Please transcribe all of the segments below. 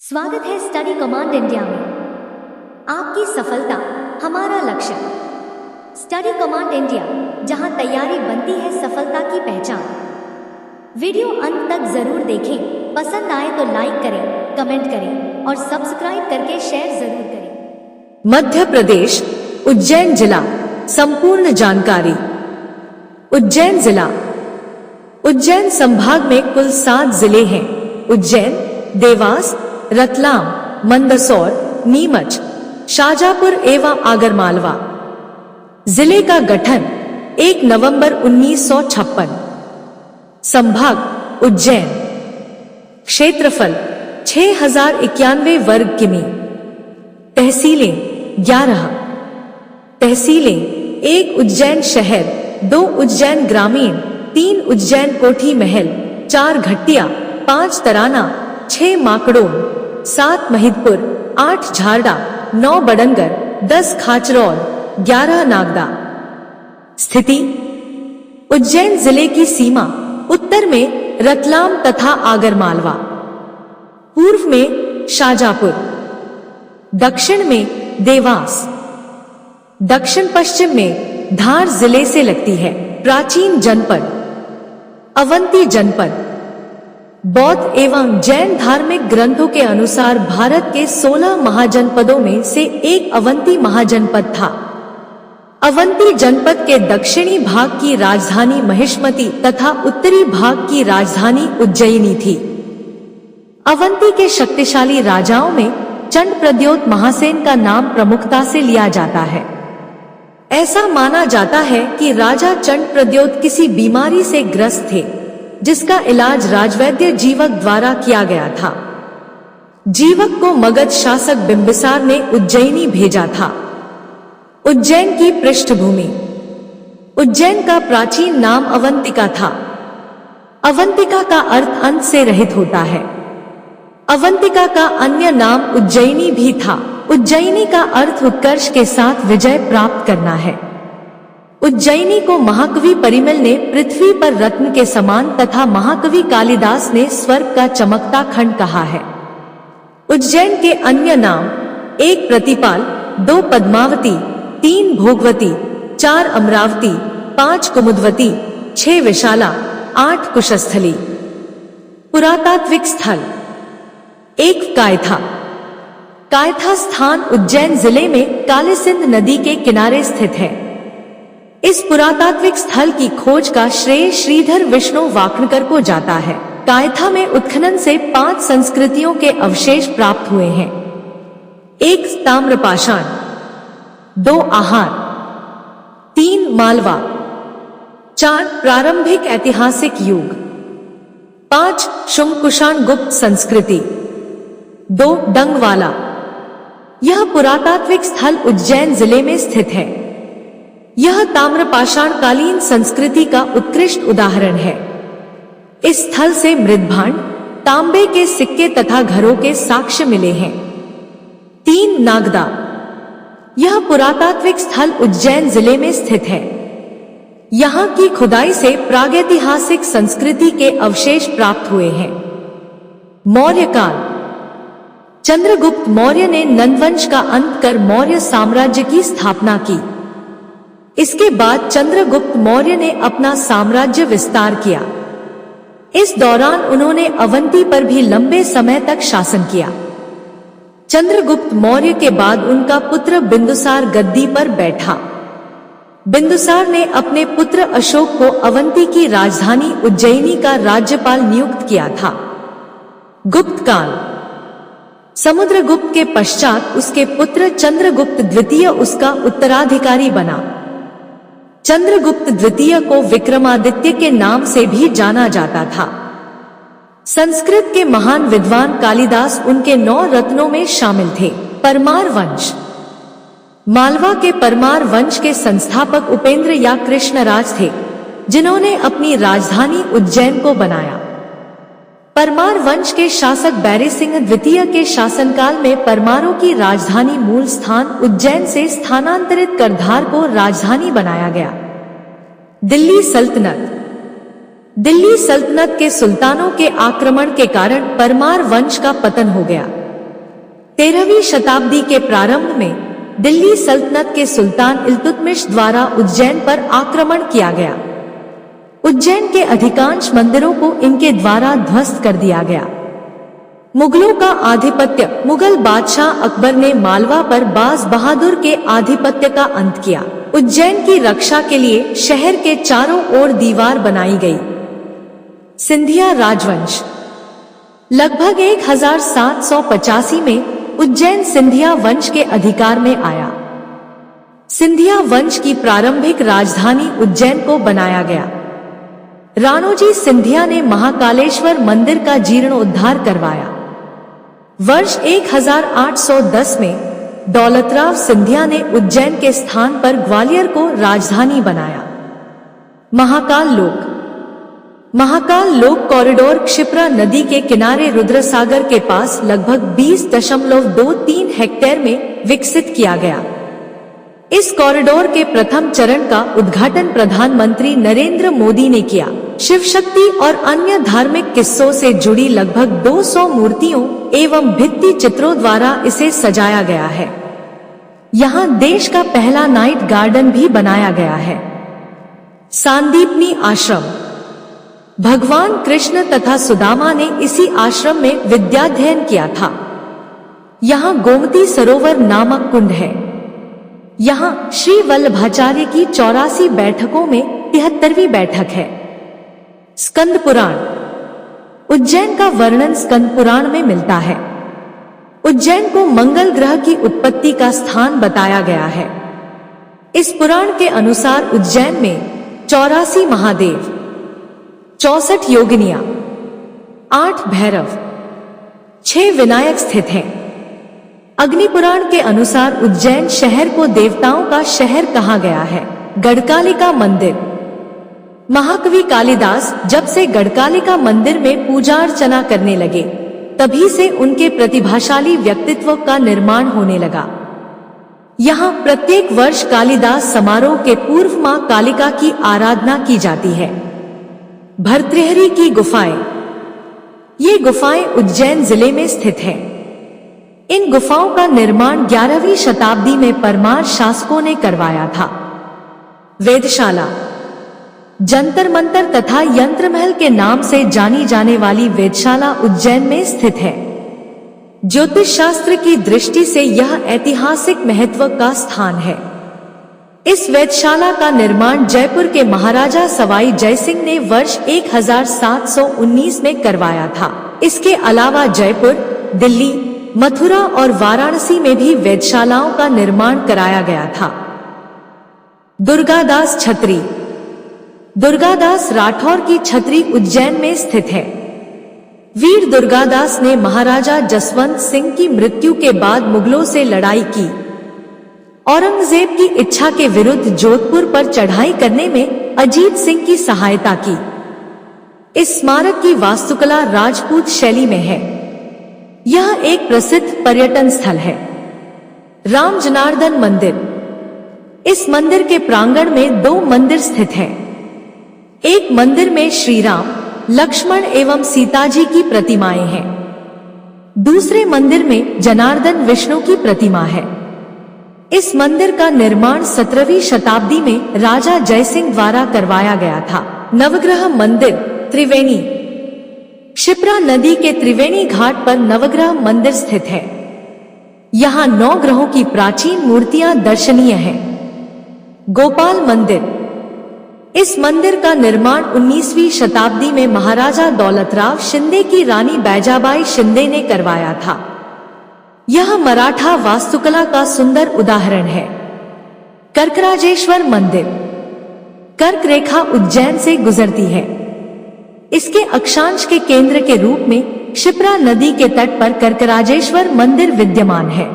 स्वागत है study command India में। आपकी सफलता हमारा लक्ष्य। स्टडी कमांड इंडिया, जहां तैयारी बनती है सफलता की पहचान। वीडियो अंत तक जरूर देखें। पसंद आए तो लाइक करें, कमेंट करें और सब्सक्राइब करके शेयर जरूर करें। मध्य प्रदेश, उज्जैन जिला। संपूर्ण जानकारी। उज्जैन जिला। उज्जैन संभाग में कुल 7 जिले हैं। उज्जैन, देवास, रतलाम, मंदसौर, नीमच, शाजापुर एवं आगरमालवा। जिले का गठन 1 नवंबर 1956। संभाग उज्जैन। क्षेत्रफल 6091 वर्ग किमी। तहसीलें 11। तहसीलें 1 उज्जैन शहर, 2 उज्जैन ग्रामीण, 3 उज्जैन कोठी महल, 4 घट्टिया, 5 तराना, 6 माकड़ोन, 7 महिदपुर, 8 झारडा, 9 बडंगर, 10 खाचरौल, 11 नागदा। स्थिति। उज्जैन जिले की सीमा उत्तर में रतलाम तथा आगरमालवा, पूर्व में शाजापुर, दक्षिण में देवास, दक्षिण पश्चिम में धार जिले से लगती है। प्राचीन जनपद अवंती जनपद। बौद्ध एवं जैन धार्मिक ग्रंथों के अनुसार भारत के 16 महाजनपदों में से एक अवंती महाजनपद था। अवंती जनपद के दक्षिणी भाग की राजधानी महिष्मती तथा उत्तरी भाग की राजधानी उज्जयिनी थी। अवंती के शक्तिशाली राजाओं में चंद्रप्रद्योत महासेन का नाम प्रमुखता से लिया जाता है। ऐसा माना जाता है कि राजा चंद्रप्रद्योत किसी बीमारी से ग्रस्त थे, जिसका इलाज राजवैद्य जीवक द्वारा किया गया था। जीवक को मगध शासक बिंबिसार ने उज्जयिनी भेजा था। उज्जैन की पृष्ठभूमि। उज्जैन का प्राचीन नाम अवंतिका था। अवंतिका का अर्थ अंत से रहित होता है। अवंतिका का अन्य नाम उज्जयिनी भी था। उज्जयिनी का अर्थ उत्कर्ष के साथ विजय प्राप्त करना है। उज्जयिनी को महाकवि परिमल ने पृथ्वी पर रत्न के समान तथा महाकवि कालिदास ने स्वर्ग का चमकता खंड कहा है। उज्जैन के अन्य नाम 1 प्रतिपाल, 2 पद्मावती, 3 भोगवती, 4 अमरावती, 5 कुमुदवती, 6 विशाला, 8 कुशस्थली। पुरातात्विक स्थल 1 कायथा। कायथा स्थान उज्जैन जिले में कालीसिंध नदी के किनारे स्थित है। इस पुरातात्विक स्थल की खोज का श्रेय श्रीधर विष्णु वाकणकर को जाता है। कायथा में उत्खनन से 5 संस्कृतियों के अवशेष प्राप्त हुए हैं। 1 ताम्रपाषाण, 2 आहार, 3 मालवा, 4 प्रारंभिक ऐतिहासिक युग, 5 शुंग कुषाण गुप्त संस्कृति, 2 डंगवाला। यह पुरातात्विक स्थल उज्जैन जिले में स्थित है। यह ताम्रपाषाण कालीन संस्कृति का उत्कृष्ट उदाहरण है। इस स्थल से मृदभांड, तांबे के सिक्के तथा घरों के साक्ष्य मिले हैं। 3 नागदा। यह पुरातात्विक स्थल उज्जैन जिले में स्थित है। यहाँ की खुदाई से प्रागैतिहासिक संस्कृति के अवशेष प्राप्त हुए हैं। मौर्य काल। चंद्रगुप्त मौर्य ने नंदवंश का अंत कर मौर्य साम्राज्य की स्थापना की। इसके बाद चंद्रगुप्त मौर्य ने अपना साम्राज्य विस्तार किया। इस दौरान उन्होंने अवंती पर भी लंबे समय तक शासन किया। चंद्रगुप्त मौर्य के बाद उनका पुत्र बिंदुसार गद्दी पर बैठा। बिंदुसार ने अपने पुत्र अशोक को अवंती की राजधानी उज्जयिनी का राज्यपाल नियुक्त किया था। गुप्त काल। समुद्रगुप्त के पश्चात उसके पुत्र चंद्रगुप्त द्वितीय उसका उत्तराधिकारी बना। चंद्रगुप्त द्वितीय को विक्रमादित्य के नाम से भी जाना जाता था। संस्कृत के महान विद्वान कालिदास उनके 9 रत्नों में शामिल थे। परमार वंश। मालवा के परमार वंश के संस्थापक उपेंद्र या कृष्णराज थे, जिन्होंने अपनी राजधानी उज्जैन को बनाया। परमार वंश के शासक बैरी सिंह द्वितीय के शासनकाल में परमारों की राजधानी मूल स्थान उज्जैन से स्थानांतरित कर धार को राजधानी बनाया गया। दिल्ली सल्तनत। दिल्ली सल्तनत के सुल्तानों के आक्रमण के कारण परमार वंश का पतन हो गया। 13वीं शताब्दी के प्रारंभ में दिल्ली सल्तनत के सुल्तान इल्तुतमिश द्वारा उज्जैन पर आक्रमण किया गया। उज्जैन के अधिकांश मंदिरों को इनके द्वारा ध्वस्त कर दिया गया। मुगलों का आधिपत्य। मुगल बादशाह अकबर ने मालवा पर बाज बहादुर के आधिपत्य का अंत किया। उज्जैन की रक्षा के लिए शहर के चारों ओर दीवार बनाई गई। सिंधिया राजवंश। लगभग 1785 में उज्जैन सिंधिया वंश के अधिकार में आया। सिंधिया वंश की प्रारंभिक राजधानी उज्जैन को बनाया गया। राणोजी सिंधिया ने महाकालेश्वर मंदिर का जीर्णोद्धार करवाया। वर्ष 1810 में दौलतराव सिंधिया ने उज्जैन के स्थान पर ग्वालियर को राजधानी बनाया। महाकाल लोक कॉरिडोर क्षिप्रा नदी के किनारे रुद्रसागर के पास लगभग 20.23 हेक्टेयर में विकसित किया गया। इस कॉरिडोर के प्रथम चरण का उद्घाटन प्रधानमंत्री नरेंद्र मोदी ने किया। शिव शक्ति और अन्य धार्मिक किस्सों से जुड़ी लगभग 200 मूर्तियों एवं भित्ति चित्रों द्वारा इसे सजाया गया है। यहाँ देश का पहला नाइट गार्डन भी बनाया गया है। सांदीपनी आश्रम। भगवान कृष्ण तथा सुदामा ने इसी आश्रम में विद्याध्ययन किया था। यहाँ गोमती सरोवर नामक कुंड है। यहाँ श्री वल्लभाचार्य की 84 बैठकों में 73वीं बैठक है। स्कंद पुराण। उज्जैन का वर्णन स्कंद पुराण में मिलता है। उज्जैन को मंगल ग्रह की उत्पत्ति का स्थान बताया गया है। इस पुराण के अनुसार उज्जैन में 84 महादेव, 64 योगिनियां, 8 भैरव, 6 विनायक स्थित हैं। अग्निपुराण के अनुसार उज्जैन शहर को देवताओं का शहर कहा गया है। गढ़कालिका मंदिर। महाकवि कालिदास जब से गढ़कालिका मंदिर में पूजा अर्चना करने लगे, तभी से उनके प्रतिभाशाली व्यक्तित्व का निर्माण होने लगा। यहाँ प्रत्येक वर्ष कालिदास समारोह के पूर्व मां कालिका की आराधना की जाती है। भर्तृहरि की गुफाएं। ये गुफाएं उज्जैन जिले में स्थित हैं। इन गुफाओं का निर्माण 11वीं शताब्दी में परमार शासकों ने करवाया था। वेधशाला। जंतर मंतर तथा यंत्र महल के नाम से जानी जाने वाली वेधशाला उज्जैन में स्थित है। ज्योतिष शास्त्र की दृष्टि से यह ऐतिहासिक महत्व का स्थान है। इस वेधशाला का निर्माण जयपुर के महाराजा सवाई जयसिंह ने वर्ष 1719 में करवाया था। इसके अलावा जयपुर, दिल्ली, मथुरा और वाराणसी में भी वेधशालाओं का निर्माण कराया गया था। दुर्गादास छतरी। दुर्गादास राठौर की छतरी उज्जैन में स्थित है। वीर दुर्गादास ने महाराजा जसवंत सिंह की मृत्यु के बाद मुगलों से लड़ाई की। औरंगजेब की इच्छा के विरुद्ध जोधपुर पर चढ़ाई करने में अजीत सिंह की सहायता की। इस स्मारक की वास्तुकला राजपूत शैली में है। यह एक प्रसिद्ध पर्यटन स्थल है। राम जनार्दन मंदिर। इस मंदिर के प्रांगण में 2 मंदिर स्थित हैं। एक मंदिर में श्री राम, लक्ष्मण एवं सीता जी की प्रतिमाएं हैं। दूसरे मंदिर में जनार्दन विष्णु की प्रतिमा है। इस मंदिर का निर्माण 17वीं शताब्दी में राजा जयसिंह द्वारा करवाया गया था। नवग्रह मंदिर त्रिवेणी। क्षिप्रा नदी के त्रिवेणी घाट पर नवग्रह मंदिर स्थित है। यहाँ 9 ग्रहों की प्राचीन मूर्तियां दर्शनीय हैं। गोपाल मंदिर। इस मंदिर का निर्माण 19वीं शताब्दी में महाराजा दौलतराव शिंदे की रानी बैजाबाई शिंदे ने करवाया था। यह मराठा वास्तुकला का सुंदर उदाहरण है। कर्कराजेश्वर मंदिर। कर्क रेखा उज्जैन से गुजरती है। इसके अक्षांश के केंद्र के रूप में क्षिप्रा नदी के तट पर कर्कराजेश्वर मंदिर विद्यमान है।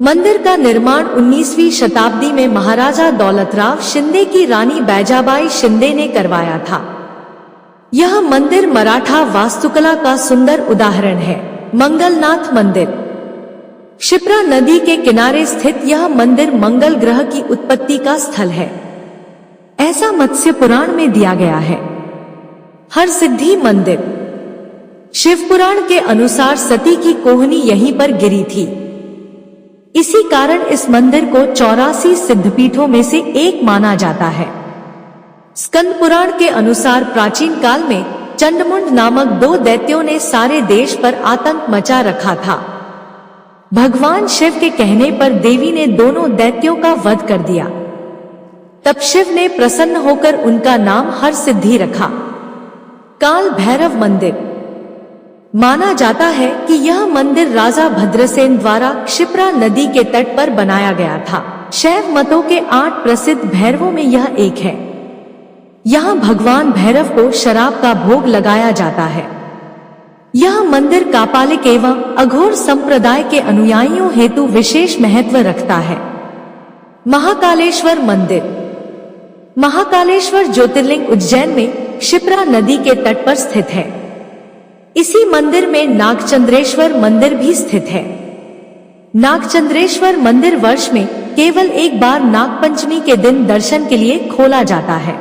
मंदिर का निर्माण 19वीं शताब्दी में महाराजा दौलतराव शिंदे की रानी बैजाबाई शिंदे ने करवाया था। यह मंदिर मराठा वास्तुकला का सुंदर उदाहरण है। मंगलनाथ मंदिर। क्षिप्रा नदी के किनारे स्थित यह मंदिर मंगल ग्रह की उत्पत्ति का स्थल है, ऐसा मत्स्य पुराण में दिया गया है। हरसिद्धि मंदिर। शिवपुराण के अनुसार सती की कोहनी यहीं पर गिरी थी। इसी कारण इस मंदिर को 84 सिद्धपीठों में से एक माना जाता है। स्कंद पुराण के अनुसार प्राचीन काल में चंडमुंड नामक 2 दैत्यों ने सारे देश पर आतंक मचा रखा था। भगवान शिव के कहने पर देवी ने दोनों दैत्यों का वध कर दिया। तब शिव ने प्रसन्न होकर उनका नाम हरसिद्धि रखा। काल भैरव मंदिर माना जाता है कि यह मंदिर राजा भद्रसेन द्वारा क्षिप्रा नदी के तट पर बनाया गया था। शैव मतों के 8 प्रसिद्ध भैरवों में यह एक है। यहाँ भगवान भैरव को शराब का भोग लगाया जाता है। यह मंदिर कापालिक एवं अघोर संप्रदाय के अनुयायियों हेतु विशेष महत्व रखता है। महाकालेश्वर मंदिर महाकालेश्वर ज्योतिर्लिंग उज्जैन में क्षिप्रा नदी के तट पर स्थित है। इसी मंदिर में नागचंद्रेश्वर मंदिर भी स्थित है। नागचंद्रेश्वर मंदिर वर्ष में केवल एक बार नागपंचमी के दिन दर्शन के लिए खोला जाता है।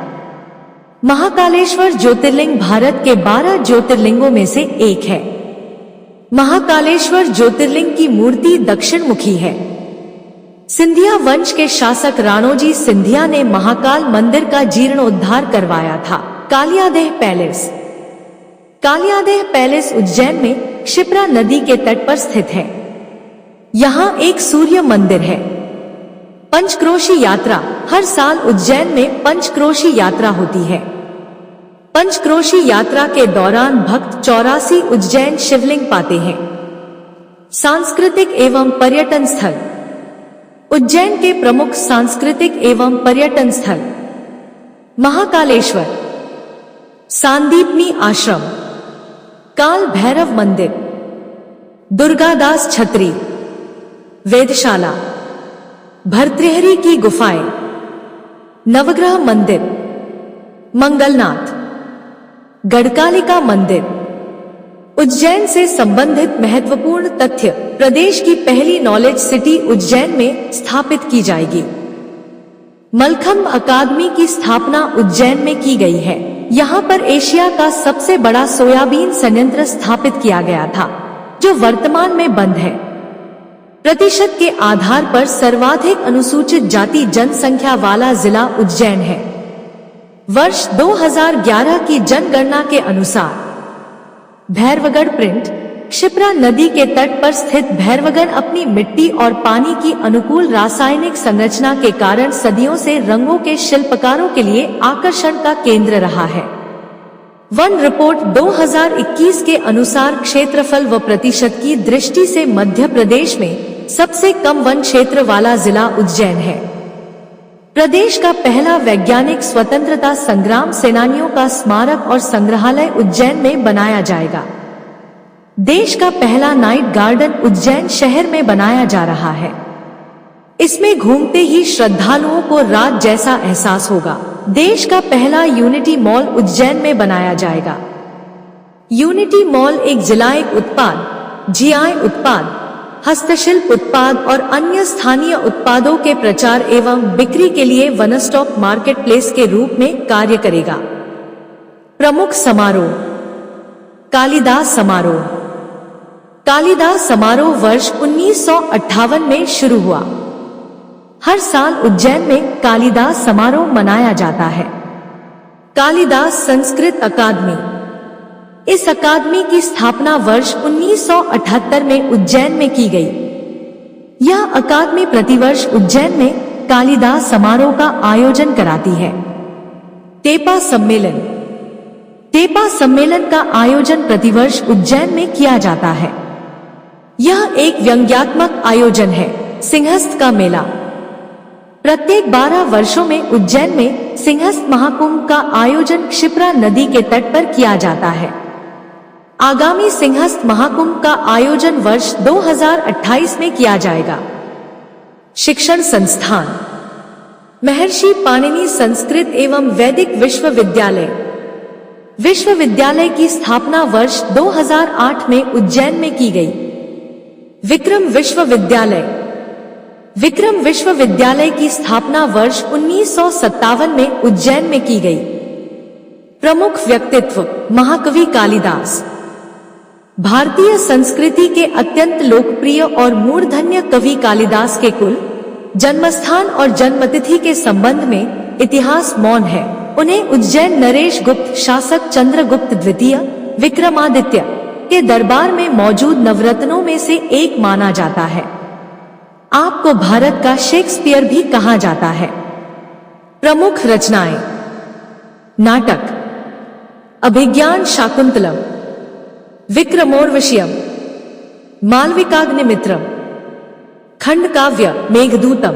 महाकालेश्वर ज्योतिर्लिंग भारत के 12 ज्योतिर्लिंगों में से एक है। महाकालेश्वर ज्योतिर्लिंग की मूर्ति दक्षिण मुखी है। सिंधिया वंश के शासक राणोजी सिंधिया ने महाकाल मंदिर का जीर्णोद्धार करवाया था। कालियादेह पैलेस कालियादेह पैलेस उज्जैन में क्षिप्रा नदी के तट पर स्थित है। यहाँ एक सूर्य मंदिर है। पंचक्रोशी यात्रा हर साल उज्जैन में पंचक्रोशी यात्रा होती है। पंचक्रोशी यात्रा के दौरान भक्त 84 उज्जैन शिवलिंग पाते हैं। सांस्कृतिक एवं पर्यटन स्थल उज्जैन के प्रमुख सांस्कृतिक एवं पर्यटन स्थल महाकालेश्वर, सांदीपनी आश्रम, काल भैरव मंदिर, दुर्गादास छत्री, वेधशाला, भर्तृहरि की गुफाएं, नवग्रह मंदिर, मंगलनाथ, गढ़कालिका मंदिर। उज्जैन से संबंधित महत्वपूर्ण तथ्य प्रदेश की पहली नॉलेज सिटी उज्जैन में स्थापित की जाएगी। मलखंभ अकादमी की स्थापना उज्जैन में की गई है। यहाँ पर एशिया का सबसे बड़ा सोयाबीन संयंत्र स्थापित किया गया था, जो वर्तमान में बंद है। प्रतिशत के आधार पर सर्वाधिक अनुसूचित जाति जनसंख्या वाला जिला उज्जैन है। वर्ष 2011 की जनगणना के अनुसार भैरवगढ़ प्रिंट क्षिप्रा नदी के तट पर स्थित भैरवगढ़ अपनी मिट्टी और पानी की अनुकूल रासायनिक संरचना के कारण सदियों से रंगों के शिल्पकारों के लिए आकर्षण का केंद्र रहा है। वन रिपोर्ट 2021 के अनुसार क्षेत्रफल व प्रतिशत की दृष्टि से मध्य प्रदेश में सबसे कम वन क्षेत्र वाला जिला उज्जैन है। प्रदेश का पहला वैज्ञानिक स्वतंत्रता संग्राम सेनानियों का स्मारक और संग्रहालय उज्जैन में बनाया जाएगा। देश का पहला नाइट गार्डन उज्जैन शहर में बनाया जा रहा है। इसमें घूमते ही श्रद्धालुओं को रात जैसा एहसास होगा। देश का पहला यूनिटी मॉल उज्जैन में बनाया जाएगा। यूनिटी मॉल एक जिलायक उत्पाद, जीआई उत्पाद, हस्तशिल्प उत्पाद और अन्य स्थानीय उत्पादों के प्रचार एवं बिक्री के लिए वन स्टॉप मार्केट प्लेस के रूप में कार्य करेगा। प्रमुख समारोह कालिदास समारोह। कालिदास समारोह वर्ष 1958 में शुरू हुआ। हर साल उज्जैन में कालिदास समारोह मनाया जाता है। कालिदास संस्कृत अकादमी। इस अकादमी की स्थापना वर्ष 1978 में उज्जैन में की गई। यह अकादमी प्रतिवर्ष उज्जैन में कालिदास समारोह का आयोजन कराती है। टेपा सम्मेलन। टेपा सम्मेलन का आयोजन प्रतिवर्ष उज्जैन में किया जाता है। यह एक व्यंग्यात्मक आयोजन है। सिंहस्थ का मेला। प्रत्येक 12 वर्षों में उज्जैन में सिंहस्थ महाकुंभ का आयोजन क्षिप्रा नदी के तट पर किया जाता है। आगामी सिंहस्थ महाकुंभ का आयोजन वर्ष 2028 में किया जाएगा। शिक्षण संस्थान महर्षि पाणिनि संस्कृत एवं वैदिक विश्वविद्यालय। विश्वविद्यालय की स्थापना वर्ष 2008 में उज्जैन में की गई। विक्रम विश्वविद्यालय। विक्रम विश्वविद्यालय की स्थापना वर्ष 1957 में उज्जैन में की गई। प्रमुख व्यक्तित्व महाकवि कालिदास। भारतीय संस्कृति के अत्यंत लोकप्रिय और मूर्धन्य कवि कालिदास के कुल, जन्मस्थान और जन्मतिथि के संबंध में इतिहास मौन है। उन्हें उज्जैन नरेश गुप्त शासक चंद्रगुप्त द्वितीय विक्रमादित्य के दरबार में मौजूद नवरत्नों में से एक माना जाता है। आपको भारत का शेक्सपियर भी कहा जाता है। प्रमुख रचनाएं: नाटक अभिज्ञान शाकुंतलम, विक्रमोर्वशीयम, मालविकाग्निमित्रम, खंडकाव्य मेघदूतम,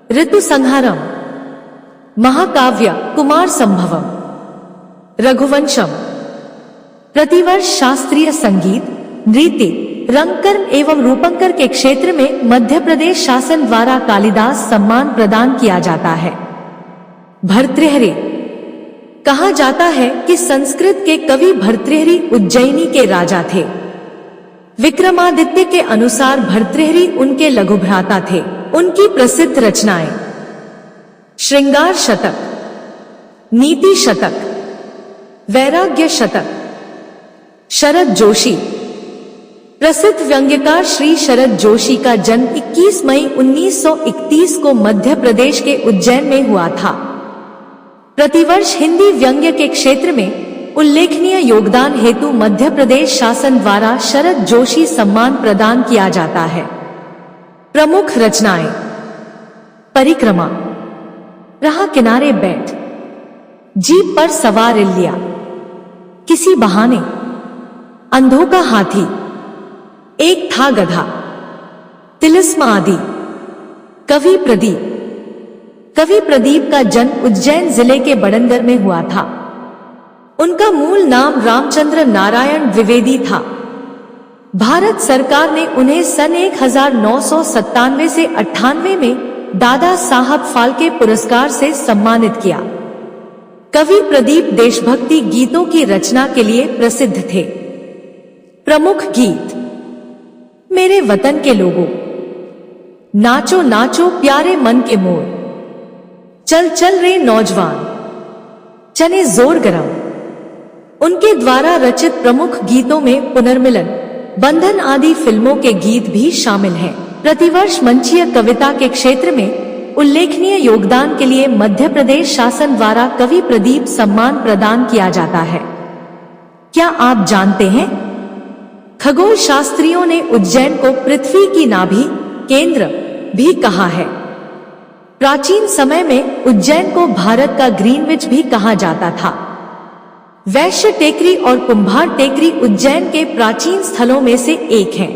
ऋतुसंहारम, महाकाव्य कुमार संभवम, रघुवंशम। प्रतिवर्ष शास्त्रीय संगीत, नृत्य, रंगकर्म एवं रूपंकर के क्षेत्र में मध्य प्रदेश शासन द्वारा कालिदास सम्मान प्रदान किया जाता है। भर्तृहरि कहा जाता है कि संस्कृत के कवि भर्तृहरि उज्जैनी के राजा थे। विक्रमादित्य के अनुसार भर्तृहरि उनके लघुभ्राता थे। उनकी प्रसिद्ध रचनाएं: श्रृंगार शतक, नीति शतक, वैराग्य शतक। शरद जोशी प्रसिद्ध व्यंग्यकार श्री शरद जोशी का जन्म 21 मई 1931 को मध्य प्रदेश के उज्जैन में हुआ था। प्रतिवर्ष हिंदी व्यंग्य के क्षेत्र में उल्लेखनीय योगदान हेतु मध्य प्रदेश शासन द्वारा शरद जोशी सम्मान प्रदान किया जाता है। प्रमुख रचनाएं: परिक्रमा, राह किनारे बैठ, जीप पर सवार इलिया, किसी बहाने, अंधों का हाथी, एक था गधा, तिलिस्म आदि। कवि प्रदीप कवि प्रदीप का जन्म उज्जैन जिले के बड़नगर में हुआ था। उनका मूल नाम रामचंद्र नारायण द्विवेदी था। भारत सरकार ने उन्हें सन 1997 से 98 में दादा साहब फाल्के पुरस्कार से सम्मानित किया। कवि प्रदीप देशभक्ति गीतों की रचना के लिए प्रसिद्ध थे। प्रमुख गीत: मेरे वतन के लोगों, नाचो नाचो प्यारे मन के मोर, चल चल रे नौजवान, चने जोर गरम। उनके द्वारा रचित प्रमुख गीतों में पुनर्मिलन, बंधन आदि फिल्मों के गीत भी शामिल हैं। प्रतिवर्ष मंचीय कविता के क्षेत्र में उल्लेखनीय योगदान के लिए मध्य प्रदेश शासन द्वारा कवि प्रदीप सम्मान प्रदान किया जाता है। क्या आप जानते हैं, खगोल शास्त्रियों ने उज्जैन को पृथ्वी की नाभि केंद्र भी कहा है। प्राचीन समय में उज्जैन को भारत का ग्रीनविच भी कहा जाता था। वैश्य टेकरी और कुंभार टेकरी उज्जैन के प्राचीन स्थलों में से एक हैं।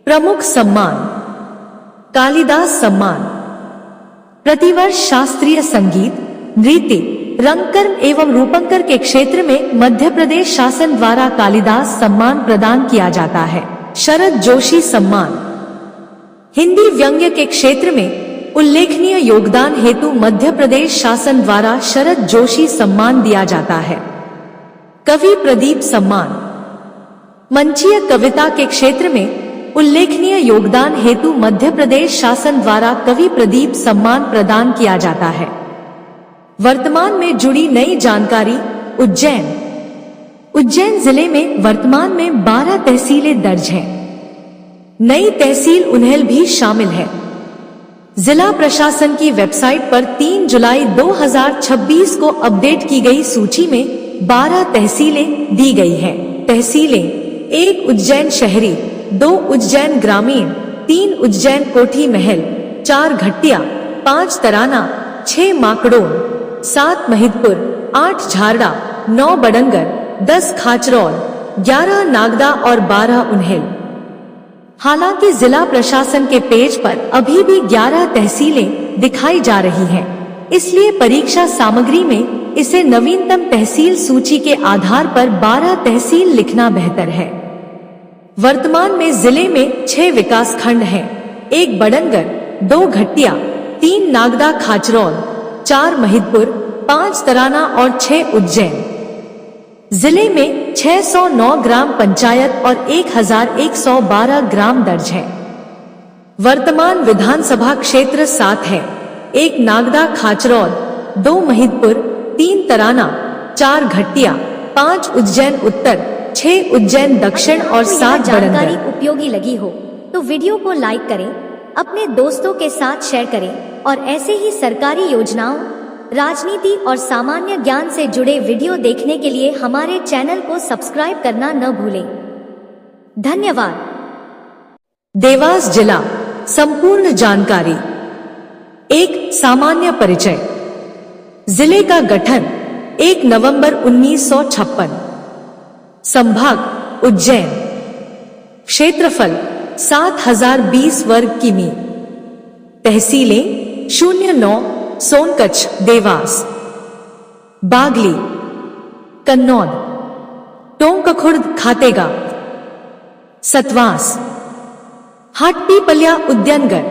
प्रमुख सम्मान: कालिदास सम्मान। प्रतिवर्ष शास्त्रीय संगीत, नृत्य, रंगकर्म एवं रूपंकर के क्षेत्र में मध्य प्रदेश शासन द्वारा कालिदास सम्मान प्रदान किया जाता है। शरद जोशी सम्मान। हिंदी व्यंग्य के क्षेत्र में उल्लेखनीय योगदान हेतु मध्य प्रदेश शासन द्वारा शरद जोशी सम्मान दिया जाता है। कवि प्रदीप सम्मान। मंचीय कविता के क्षेत्र में उल्लेखनीय योगदान हेतु मध्य प्रदेश शासन द्वारा कवि प्रदीप सम्मान प्रदान किया जाता है। वर्तमान में जुड़ी नई जानकारी: उज्जैन जिले में वर्तमान में 12 तहसीलें दर्ज हैं। नई तहसील उन्हेल भी शामिल है। जिला प्रशासन की वेबसाइट पर 3 जुलाई 2026 को अपडेट की गई सूची में 12 तहसीलें दी गई हैं। तहसीलें: 1 उज्जैन शहरी, 2 उज्जैन ग्रामीण, 3 उज्जैन कोठी महल, 4 घट्टिया, 5 तराना, 6 माकड़ोन, 7 महिदपुर, 8 झारड़ा, 9 बड़नगर, 10 खाचरौल, 11 नागदा और 12 उन्हेल। हालांकि जिला प्रशासन के पेज पर अभी भी 11 तहसीलें दिखाई जा रही हैं, इसलिए परीक्षा सामग्री में इसे नवीनतम तहसील सूची के आधार पर 12 तहसील लिखना बेहतर है। वर्तमान में जिले में 6 विकास खंड हैं: 1 बड़नगर, 2 घट्टिया, 3 नागदा खाचरौल, 4 महिदपुर, 5 तराना और 6 उज्जैन। जिले में 609 ग्राम पंचायत और 1112 ग्राम दर्ज है। वर्तमान विधानसभा क्षेत्र 7 है: 1 नागदा खाचरौल, 2 महिदपुर, 3 तराना, 4 घट्टिया, 5 उज्जैन उत्तर, 6 उज्जैन दक्षिण और अगर 7 आपको यह जानकारी बरंगर। उपयोगी लगी हो तो वीडियो को लाइक करें, अपने दोस्तों के साथ शेयर करें और ऐसे ही सरकारी योजनाओं, राजनीति और सामान्य ज्ञान से जुड़े वीडियो देखने के लिए हमारे चैनल को सब्सक्राइब करना न भूलें। धन्यवाद। देवास जिला संपूर्ण जानकारी। 1 सामान्य परिचय। जिले का गठन 1 नवंबर 1956। संभाग उज्जैन। क्षेत्रफल 7020 वर्ग किमी। तहसीलें 09 सोनकच्छ देवास, बागली, कन्नौद, टोंकखुर्द खातेगांव, सतवास, हाटपीपल्या उद्यानगढ़।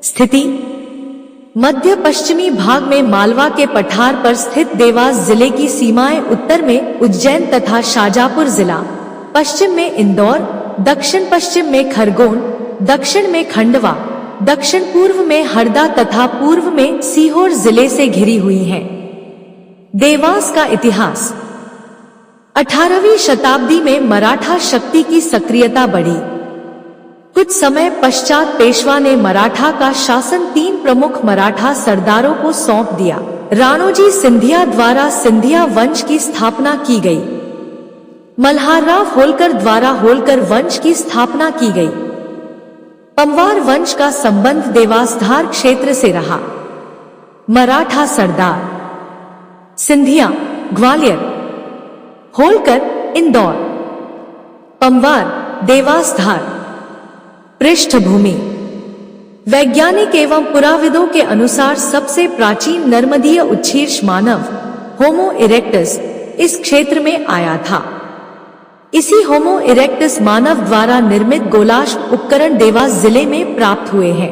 स्थिति मध्य पश्चिमी भाग में मालवा के पठार पर स्थित देवास जिले की सीमाएं उत्तर में उज्जैन तथा शाजापुर जिला, पश्चिम में इंदौर, दक्षिण पश्चिम में खरगोन, दक्षिण में खंडवा, दक्षिण पूर्व में हरदा तथा पूर्व में सीहोर जिले से घिरी हुई हैं। देवास का इतिहास 18वीं शताब्दी में मराठा शक्ति की सक्रियता बढ़ी। कुछ समय पश्चात पेशवा ने मराठा का शासन 3 प्रमुख मराठा सरदारों को सौंप दिया। राणोजी सिंधिया द्वारा सिंधिया वंश की स्थापना की गई। मल्हारराव होलकर द्वारा होलकर वंश की स्थापना की गई। पंवार वंश का संबंध देवासधार क्षेत्र से रहा। मराठा सरदार सिंधिया ग्वालियर, होलकर इंदौर, पंवार देवासधार। पृष्ठभूमि वैज्ञानिक एवं पुराविदों के अनुसार सबसे प्राचीन नर्मदीय उच्छीर्ष मानव होमो इरेक्टस इस क्षेत्र में आया था। इसी होमो इरेक्टस मानव द्वारा निर्मित गोलाश्व उपकरण देवास जिले में प्राप्त हुए हैं।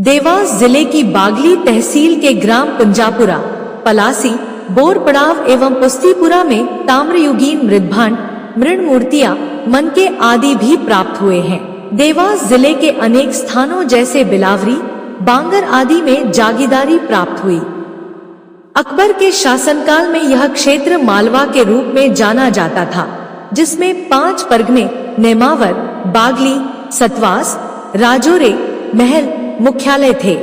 देवास जिले की बागली तहसील के ग्राम कुंजापुरा, पलासी, बोरपड़ाव एवं पुस्तीपुरा में ताम्रयुगीन मृद्भांड, मृण मूर्तियां, मनके आदि भी प्राप्त हुए हैं। देवास जिले के अनेक स्थानों जैसे बिलावरी, बांगर आदि में जागीरदारी प्राप्त हुई। अकबर के शासनकाल में यह क्षेत्र मालवा के रूप में जाना जाता था, जिसमेम 5 परगने नेमावर, बागली, सतवास, राजौरे, महल मुख्यालय थे।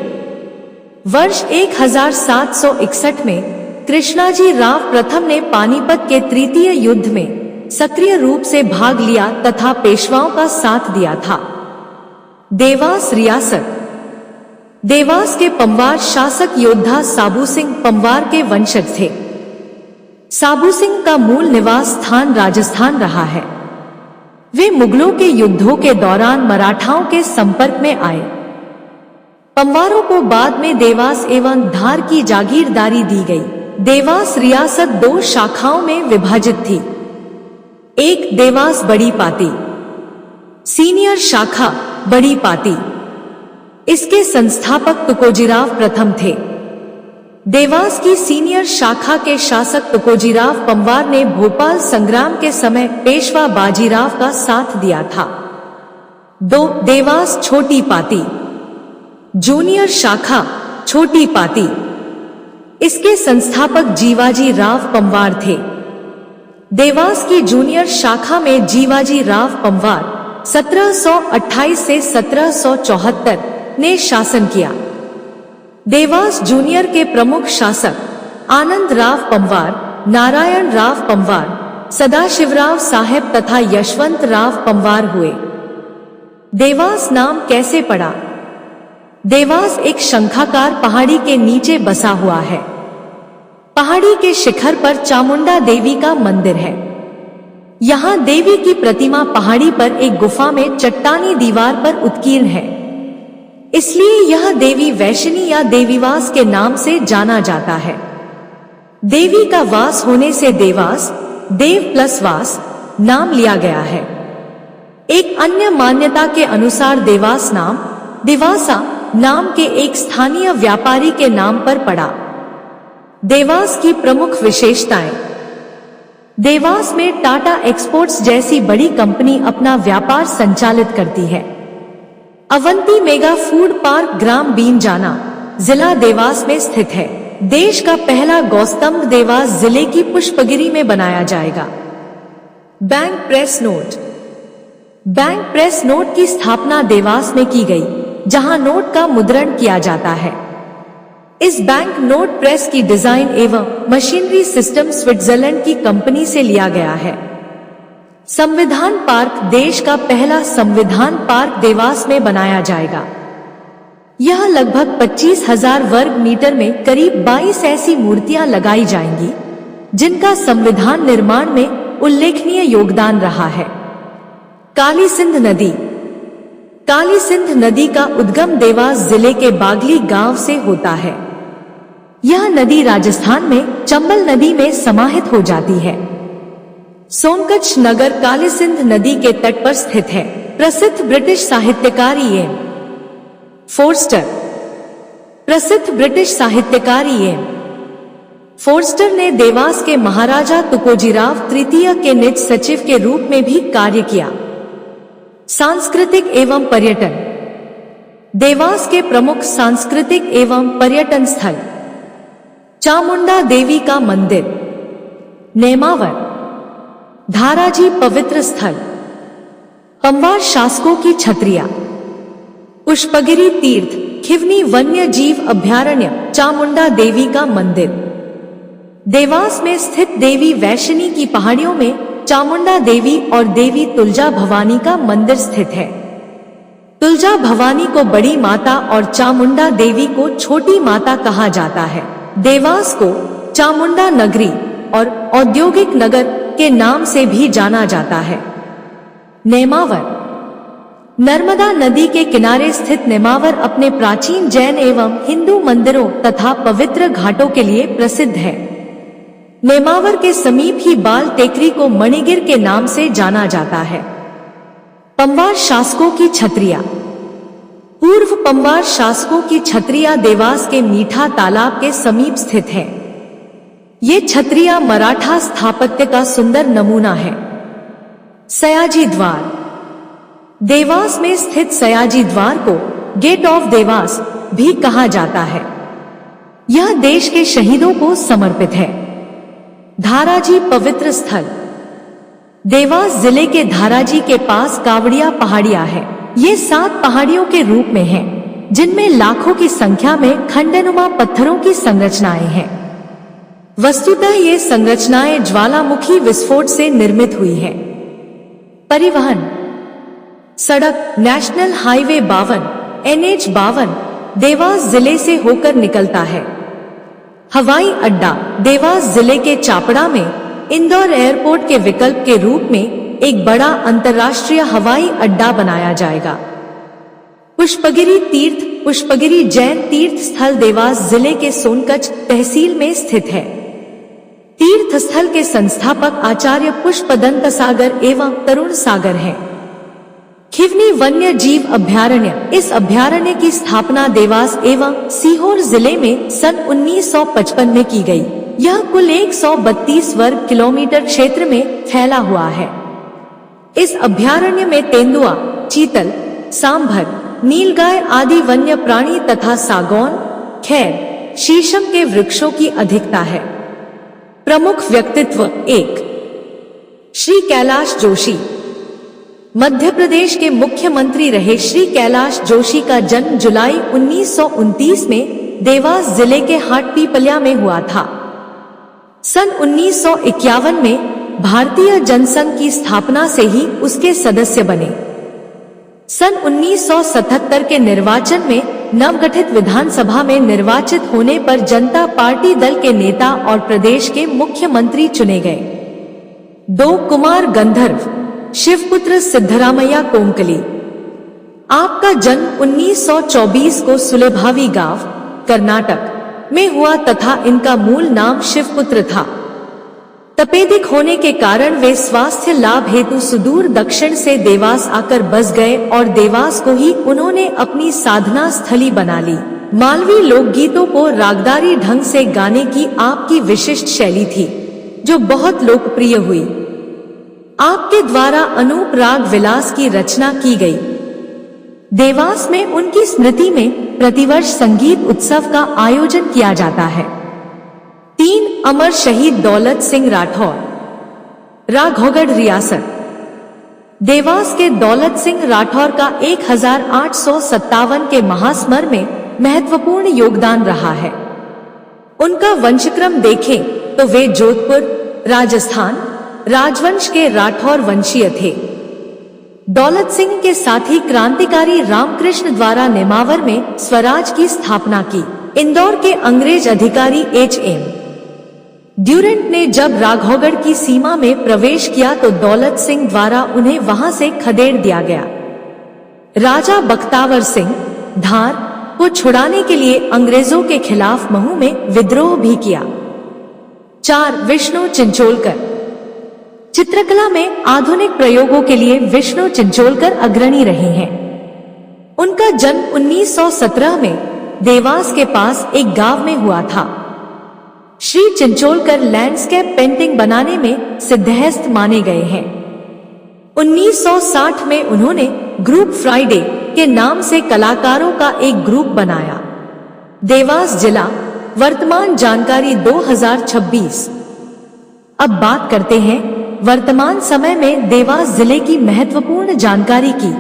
वर्ष 1761 में कृष्णाजी राव प्रथम ने पानीपत के तृतीय युद्ध में सक्रिय रूप से भाग लिया तथा पेशवाओं का साथ दिया था। देवास रियासत देवास के पंवार शासक योद्धा साबू सिंह पंवार के वंशज थे। साबू सिंह का मूल निवास स्थान राजस्थान रहा है। वे मुगलों के युद्धों के दौरान मराठाओं के संपर्क में आए। पंवारों को बाद में देवास एवं धार की जागीरदारी दी गई। देवास रियासत 2 शाखाओं में विभाजित थी। 1 देवास बड़ी पाती, सीनियर शाखा बड़ी पाती। इसके संस्थापक तुकोजीराव प्रथम थे। देवास की सीनियर शाखा के शासक तुकोजीराव पंवार ने भोपाल संग्राम के समय पेशवा बाजीराव का साथ दिया था। 2 देवास छोटी पाती, जूनियर शाखा छोटी पाती। इसके संस्थापक जीवाजी राव पंवार थे। देवास की जूनियर शाखा में जीवाजी राव पंवार 1728 से 1774 ने शासन किया। देवास जूनियर के प्रमुख शासक आनंद राव पंवार, नारायण राव पंवार, सदाशिवराव साहेब तथा यशवंत राव पंवार हुए। देवास नाम कैसे पड़ा? देवास एक शंखाकार पहाड़ी के नीचे बसा हुआ है। पहाड़ी के शिखर पर चामुंडा देवी का मंदिर है। यहाँ देवी की प्रतिमा पहाड़ी पर एक गुफा में चट्टानी दीवार पर उत्कीर्ण है। इसलिए यह देवी वैशिनी या देवीवास के नाम से जाना जाता है। देवी का वास होने से देवास, देव प्लस वास नाम लिया गया है। एक अन्य मान्यता के अनुसार देवास नाम दिवासा नाम के एक स्थानीय व्यापारी के नाम पर पड़ा। देवास की प्रमुख विशेषताएं। देवास में टाटा एक्सपोर्ट्स जैसी बड़ी कंपनी अपना व्यापार संचालित करती है। अवंती मेगा फूड पार्क ग्राम बीनजाना जिला देवास में स्थित है। देश का पहला गौस्तंभ देवास जिले की पुष्पगिरी में बनाया जाएगा। Bank press note. Bank press note की स्थापना देवास में की गई, जहां नोट का मुद्रण किया जाता है। इस बैंक नोट प्रेस की डिजाइन एवं मशीनरी सिस्टम स्विट्जरलैंड की कंपनी से लिया गया है। संविधान पार्क देश का पहला संविधान पार्क देवास में बनाया जाएगा। यह लगभग 25,000 वर्ग मीटर में करीब 22 ऐसी मूर्तियां लगाई जाएंगी, जिनका संविधान निर्माण में उल्लेखनीय योगदान रहा है। काली सिंध नदी। काली सिंध नदी का उद्गम देवास जिले के बागली गांव से होता है। यह नदी राजस्थान में चंबल नदी में समाहित हो जाती है। सोनकच्छ नगर काली सिंध नदी के तट पर स्थित है। प्रसिद्ध ब्रिटिश साहित्यकार E.M. फोर्स्टर। प्रसिद्ध ब्रिटिश साहित्यकार E.M. फोर्स्टर ने देवास के महाराजा तुकोजीराव तृतीय के निज सचिव के रूप में भी कार्य किया। सांस्कृतिक एवं पर्यटन। देवास के प्रमुख सांस्कृतिक एवं पर्यटन स्थल चामुंडा देवी का मंदिर, नेमावर, धाराजी पवित्र स्थल, पंवार शासकों की छतरिया, पुष्पगिरी तीर्थ, खिवनी वन्य जीव अभयारण्य, चामुंडा देवी का मंदिर। देवास में स्थित देवी वैष्णी की पहाड़ियों में चामुंडा देवी और देवी तुलजा भवानी का मंदिर स्थित है। तुलजा भवानी को बड़ी माता और चामुंडा देवी को छोटी माता कहा जाता है। देवास को चामुंडा नगरी और औद्योगिक नगर के नाम से भी जाना जाता है। नेमावर। नर्मदा नदी के किनारे स्थित नेमावर अपने प्राचीन जैन एवं हिंदू मंदिरों तथा पवित्र घाटों के लिए प्रसिद्ध है। नेमावर के समीप ही बाल टेकरी को मणिगिर के नाम से जाना जाता है। पंवार शासकों की छतरिया। पूर्व पंवार शासकों की छतरिया देवास के मीठा तालाब के समीप स्थित है। ये छतरिया मराठा स्थापत्य का सुंदर नमूना है। सयाजी द्वार। देवास में स्थित सयाजी द्वार को गेट ऑफ देवास भी कहा जाता है। यह देश के शहीदों को समर्पित है। धाराजी पवित्र स्थल। देवास जिले के धाराजी के पास कावड़िया पहाड़ियां है। ये 7 पहाड़ियों के रूप में हैं, जिनमें लाखों की संख्या में खंडनुमा पत्थरों की संरचनाएं हैं। वस्तुतः ये संरचनाएं ज्वालामुखी विस्फोट से निर्मित हुई है। परिवहन। सड़क नेशनल हाईवे 52 NH 52 देवास जिले से होकर निकलता है। हवाई अड्डा। देवास जिले के चापड़ा में इंदौर एयरपोर्ट के विकल्प के रूप में एक बड़ा अंतर्राष्ट्रीय हवाई अड्डा बनाया जाएगा। पुष्पगिरी तीर्थ। पुष्पगिरी जैन तीर्थ स्थल देवास जिले के सोनकच्छ तहसील में स्थित है। तीर्थ स्थल के संस्थापक आचार्य पुष्पदंत सागर एवं तरुण सागर हैं। खिवनी वन्य जीव अभयारण्य। इस अभयारण्य की स्थापना देवास एवं सीहोर जिले में सन 1955 में की गई। यह कुल 132 वर्ग किलोमीटर क्षेत्र में फैला हुआ है। इस अभयारण्य में तेंदुआ, चीतल, सांभर, नीलगाय आदि वन्य प्राणी तथा सागौन, खैर, शीशम के वृक्षों की अधिकता है। प्रमुख व्यक्तित्व। 1 श्री कैलाश जोशी। मध्य प्रदेश के मुख्यमंत्री रहे श्री कैलाश जोशी का जन्म जुलाई 1929 में देवास जिले के हाटपीपल्या में हुआ था। सन 1951 में भारतीय जनसंघ की स्थापना से ही उसके सदस्य बने। सन 1977 के निर्वाचन में नवगठित विधानसभा में निर्वाचित होने पर जनता पार्टी दल के नेता और प्रदेश के मुख्यमंत्री चुने गए। 2 कुमार गंधर्व। शिवपुत्र सिद्धरामैया कोंकली। आपका जन्म 1924 को सुलेभावी गांव, कर्नाटक में हुआ तथा इनका मूल नाम शिवपुत्र था। तपेदिक होने के कारण वे स्वास्थ्य लाभ हेतु सुदूर दक्षिण से देवास आकर बस गए और देवास को ही उन्होंने अपनी साधना स्थली बना ली। मालवी लोकगीतों को रागदारी ढंग से गाने की आपकी विशिष्ट शैली थी, जो बहुत लोकप्रिय हुई। आपके द्वारा अनूप राग विलास की रचना की गई। देवास में उनकी स्मृति में प्रतिवर्ष संगीत उत्सव का आयोजन किया जाता है। 3 अमर शहीद दौलत सिंह राठौर। राघौगढ़ रियासत। देवास के दौलत सिंह राठौर का 1857 के महास्मर में महत्वपूर्ण योगदान रहा है। उनका वंशक्रम देखें तो वे जोधपुर, राजस्थान राजवंश के राठौर वंशीय थे। दौलत सिंह के साथी क्रांतिकारी रामकृष्ण द्वारा नेमावर में स्वराज की स्थापना की। इंदौर के अंग्रेज अधिकारी H.M. ड्यूरेंट ने जब राघौगढ़ की सीमा में प्रवेश किया तो दौलत सिंह द्वारा उन्हें वहां से खदेड़ दिया गया। राजा बख्तावर सिंह धार को छुड़ाने के लिए अंग्रेजों के खिलाफ महू में विद्रोह भी किया। 4. विष्णु चिंचोलकर। चित्रकला में आधुनिक प्रयोगों के लिए विष्णु चिंचोलकर अग्रणी रहे हैं। उनका जन्म 1917 में देवास के पास एक गांव में हुआ था। श्री चिंचोलकर लैंडस्केप पेंटिंग बनाने में सिद्धहस्त माने गए हैं। 1960 में उन्होंने ग्रुप फ्राइडे के नाम से कलाकारों का एक ग्रुप बनाया। देवास जिला वर्तमान जानकारी 2026। अब बात करते हैं वर्तमान समय में देवास जिले की महत्वपूर्ण जानकारी की,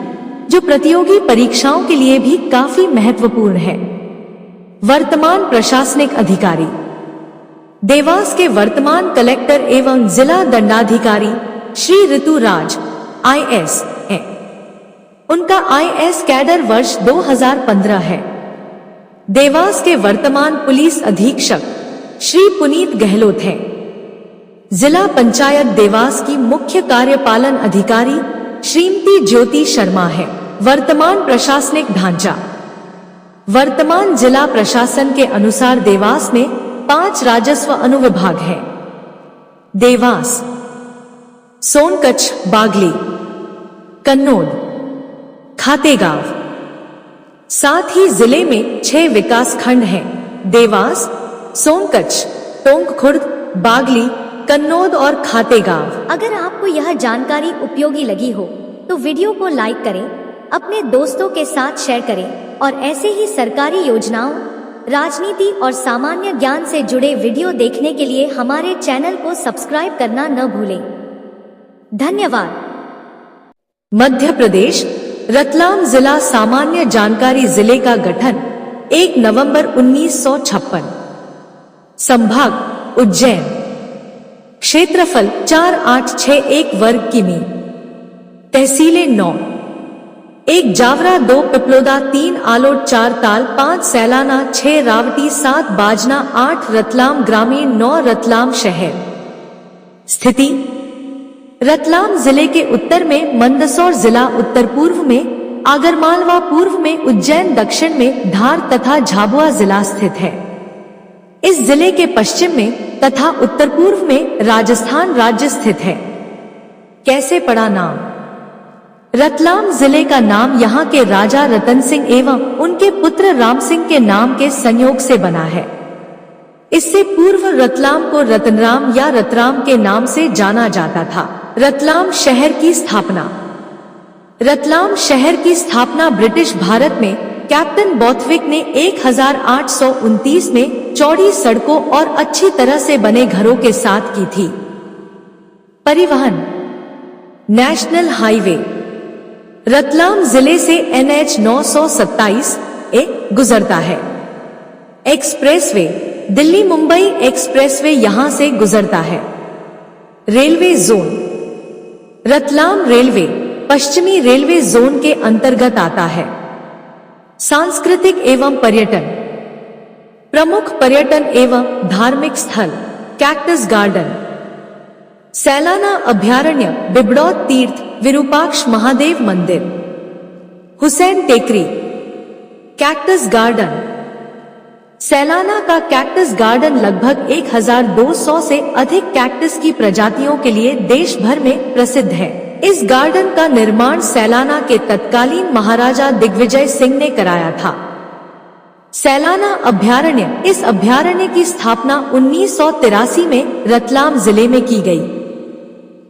जो प्रतियोगी परीक्षाओं के लिए भी काफी महत्वपूर्ण है। वर्तमान प्रशासनिक अधिकारी। देवास के वर्तमान कलेक्टर एवं जिला दंडाधिकारी श्री ऋतुराज IS हैं। उनका IS कैडर वर्ष 2015 है। देवास के वर्तमान पुलिस अधीक्षक श्री पुनीत गहलोत हैं। जिला पंचायत देवास की मुख्य कार्यपालन अधिकारी श्रीमती ज्योति शर्मा है। वर्तमान प्रशासनिक ढांचा। वर्तमान जिला प्रशासन के अनुसार देवास में 5 राजस्व अनुविभाग हैं। देवास, सोनकच्छ, बागली, कन्नौद, खातेगांव। साथ ही जिले में 6 विकास खंड हैं। देवास, सोनकच्छ, टोंक खुर्द, बागली, कन्नौद और खातेगांव। अगर आपको यह जानकारी उपयोगी लगी हो तो वीडियो को लाइक करें, अपने दोस्तों के साथ शेयर करें और ऐसे ही सरकारी योजनाओं, राजनीति और सामान्य ज्ञान से जुड़े वीडियो देखने के लिए हमारे चैनल को सब्सक्राइब करना न भूलें। धन्यवाद। मध्य प्रदेश रतलाम जिला सामान्य जानकारी जिले का गठन 1 नवंबर 1956। संभाग उज्जैन। क्षेत्रफल 4861 वर्ग किमी। तहसीलें 9। 1 जावरा, 2 पिपलोदा, 3 आलोट, 4 ताल, 5 सैलाना, 6 रावटी, 7 बाजना, 8 रतलाम ग्रामीण, 9 रतलाम शहर। स्थिति। रतलाम जिले के उत्तर में मंदसौर जिला, उत्तर पूर्व में आगरमालवा, पूर्व में उज्जैन, दक्षिण में धार तथा झाबुआ जिला स्थित है। इस जिले के पश्चिम में तथा उत्तर पूर्व में राजस्थान राज्य स्थित है। कैसे पड़ा नाम। रतलाम जिले का नाम यहाँ के राजा रतन सिंह एवं उनके पुत्र राम सिंह के नाम के संयोग से बना है। इससे पूर्व रतलाम को रतनराम या रतराम के नाम से जाना जाता था। रतलाम शहर की स्थापना। रतलाम शहर की स्थापना ब्रिटिश भारत में कैप्टन बोथविक ने 1829 में चौड़ी सड़कों और अच्छी तरह से बने घरों के साथ की थी। परिवहन। National highway. रतलाम जिले से NH 927 गुजरता है। एक्सप्रेसवे। दिल्ली मुंबई एक्सप्रेसवे यहां से गुजरता है। Railway zone. रतलाम रेलवे पश्चिमी रेलवे जोन के अंतर्गत आता है। सांस्कृतिक एवं पर्यटन। प्रमुख पर्यटन एवं धार्मिक स्थल कैक्टस गार्डन, सैलाना अभ्यारण्य, बिबड़ौत तीर्थ, विरूपाक्ष महादेव मंदिर, हुसैन टेकरी, कैक्टस गार्डन। सैलाना का कैक्टस गार्डन लगभग 1200 से अधिक कैक्टस की प्रजातियों के लिए देश भर में प्रसिद्ध है। इस गार्डन का निर्माण सैलाना के तत्कालीन महाराजा दिग्विजय सिंह ने कराया था। सैलाना अभ्यारण्य। इस अभ्यारण्य की स्थापना 1983 में रतलाम जिले में की गई।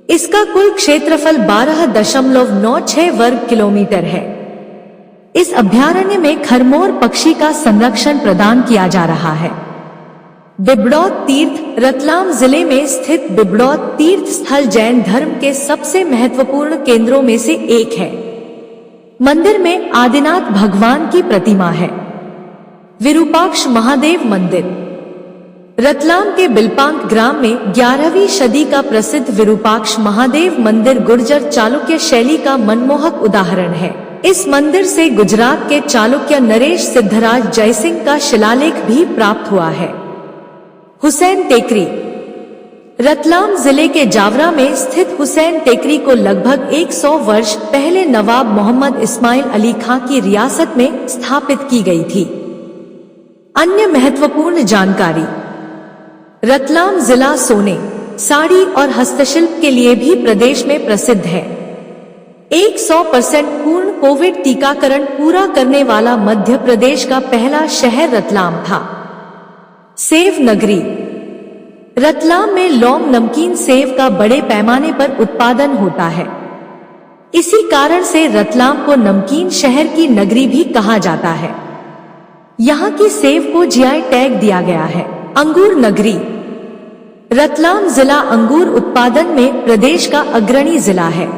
इसका कुल क्षेत्रफल 12.96 वर्ग किलोमीटर है। इस अभ्यारण्य में खरमोर पक्षी का संरक्षण प्रदान किया जा रहा है। बिबड़ौत तीर्थ रतलाम जिले में स्थित बिबड़ौत तीर्थ स्थल जैन धर्म के सबसे महत्वपूर्ण केंद्रों में से एक है। मंदिर में आदिनाथ भगवान की प्रतिमा है। विरूपाक्ष महादेव मंदिर रतलाम के बिलपांक ग्राम में 11वीं सदी का प्रसिद्ध विरूपाक्ष महादेव मंदिर गुर्जर चालुक्य शैली का मनमोहक उदाहरण है। इस मंदिर से गुजरात के चालुक्य नरेश सिद्धराज जयसिंह का शिलालेख भी प्राप्त हुआ है। हुसैन टेकरी रतलाम जिले के जावरा में स्थित हुसैन टेकरी को लगभग 100 वर्ष पहले नवाब मोहम्मद इस्माइल अली खां की रियासत में स्थापित की गई थी। अन्य महत्वपूर्ण जानकारी रतलाम जिला सोने, साड़ी और हस्तशिल्प के लिए भी प्रदेश में प्रसिद्ध है। 100% पूर्ण कोविड टीकाकरण पूरा करने वाला मध्य प्रदेश का पहला शहर रतलाम था। सेव नगरी रतलाम में लौंग नमकीन सेव का बड़े पैमाने पर उत्पादन होता है। इसी कारण से रतलाम को नमकीन शहर की नगरी भी कहा जाता है। यहाँ की सेव को जीआई टैग दिया गया है। अंगूर नगरी रतलाम जिला अंगूर उत्पादन में प्रदेश का अग्रणी जिला है।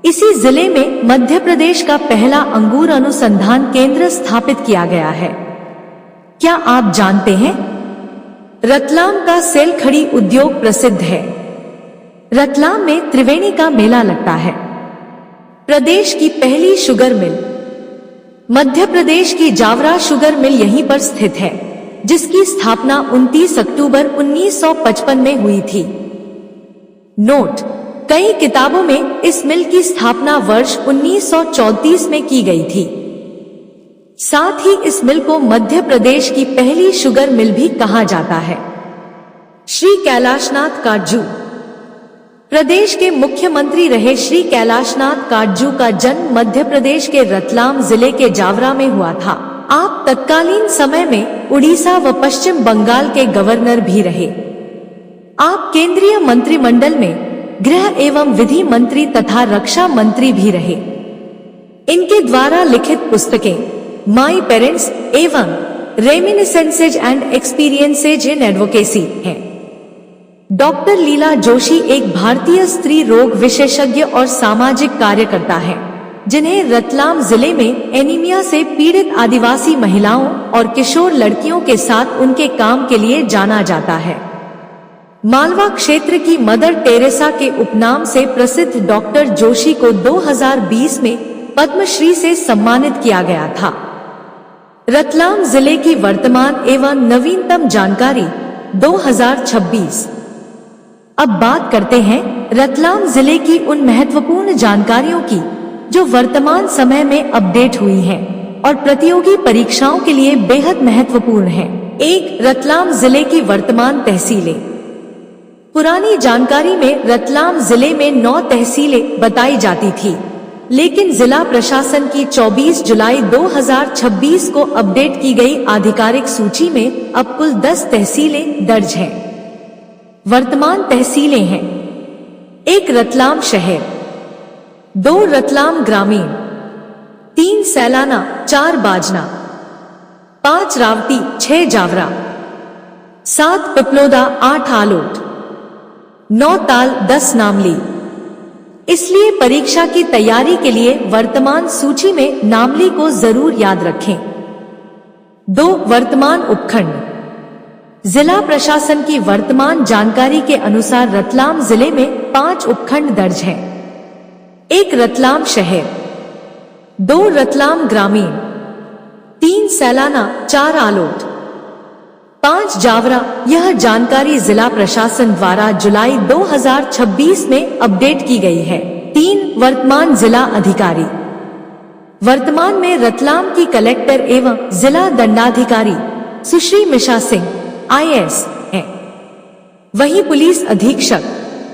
इसी जिले में मध्य प्रदेश का पहला अंगूर अनुसंधान केंद्र स्थापित किया गया है। क्या आप जानते हैं रतलाम का सेल खड़ी उद्योग प्रसिद्ध है। रतलाम में त्रिवेणी का मेला लगता है। प्रदेश की पहली शुगर मिल मध्य प्रदेश की जावरा शुगर मिल यहीं पर स्थित है, जिसकी स्थापना 29 अक्टूबर 1955 में हुई थी। नोट, कई किताबों में इस मिल की स्थापना वर्ष 1934 में की गई थी। साथ ही इस मिल को मध्य प्रदेश की पहली शुगर मिल भी कहा जाता है। श्री कैलाशनाथ काटजू प्रदेश के मुख्यमंत्री रहे श्री कैलाशनाथ काटजू का जन्म मध्य प्रदेश के रतलाम जिले के जावरा में हुआ था। आप तत्कालीन समय में उड़ीसा व पश्चिम बंगाल के गवर्नर भी रहे। आप केंद्रीय मंत्रिमंडल में गृह एवं विधि मंत्री तथा रक्षा मंत्री भी रहे। इनके द्वारा लिखित पुस्तकें माई पेरेंट्स एवं reminiscences and experiences in advocacy हैं। डॉक्टर लीला जोशी एक भारतीय स्त्री रोग विशेषज्ञ और सामाजिक कार्यकर्ता हैं, जिन्हें रतलाम जिले में एनीमिया से पीड़ित आदिवासी महिलाओं और किशोर लड़कियों के साथ उनके काम के लिए जाना जाता है। मालवा क्षेत्र की मदर टेरेसा के उपनाम से प्रसिद्ध डॉक्टर जोशी को 2020 में पद्मश्री से सम्मानित किया गया था। रतलाम जिले की वर्तमान एवं नवीनतम जानकारी 2026। अब बात करते हैं रतलाम जिले की उन महत्वपूर्ण जानकारियों की जो वर्तमान समय में अपडेट हुई हैं और प्रतियोगी परीक्षाओं के लिए बेहद महत्वपूर्ण हैं। 1. रतलाम जिले की वर्तमान तहसीलें। पुरानी जानकारी में रतलाम जिले में 9 तहसीलें बताई जाती थी, लेकिन जिला प्रशासन की 24 जुलाई 2026 को अपडेट की गई आधिकारिक सूची में अब कुल 10 तहसीलें दर्ज हैं। वर्तमान तहसीलें हैं: 1. रतलाम शहर, 2. रतलाम ग्रामीण, 3. सैलाना, 4. बाजना, 5. रावटी, 6. जावरा, 7. पिपलोदा, 8. आलोट, 9. ताल, 10. नामली। इसलिए परीक्षा की तैयारी के लिए वर्तमान सूची में नामली को जरूर याद रखें। 2. वर्तमान उपखंड। जिला प्रशासन की वर्तमान जानकारी के अनुसार रतलाम जिले में 5 उपखंड दर्ज हैं। 1. रतलाम शहर, 2. रतलाम ग्रामीण, 3. सैलाना, 4. आलोट, 5. जावरा। यह जानकारी जिला प्रशासन द्वारा जुलाई 2026 में अपडेट की गई है। 3. वर्तमान जिला अधिकारी। वर्तमान में रतलाम की कलेक्टर एवं जिला दंडाधिकारी सुश्री मिशा सिंह IAS हैं। वहीं पुलिस अधीक्षक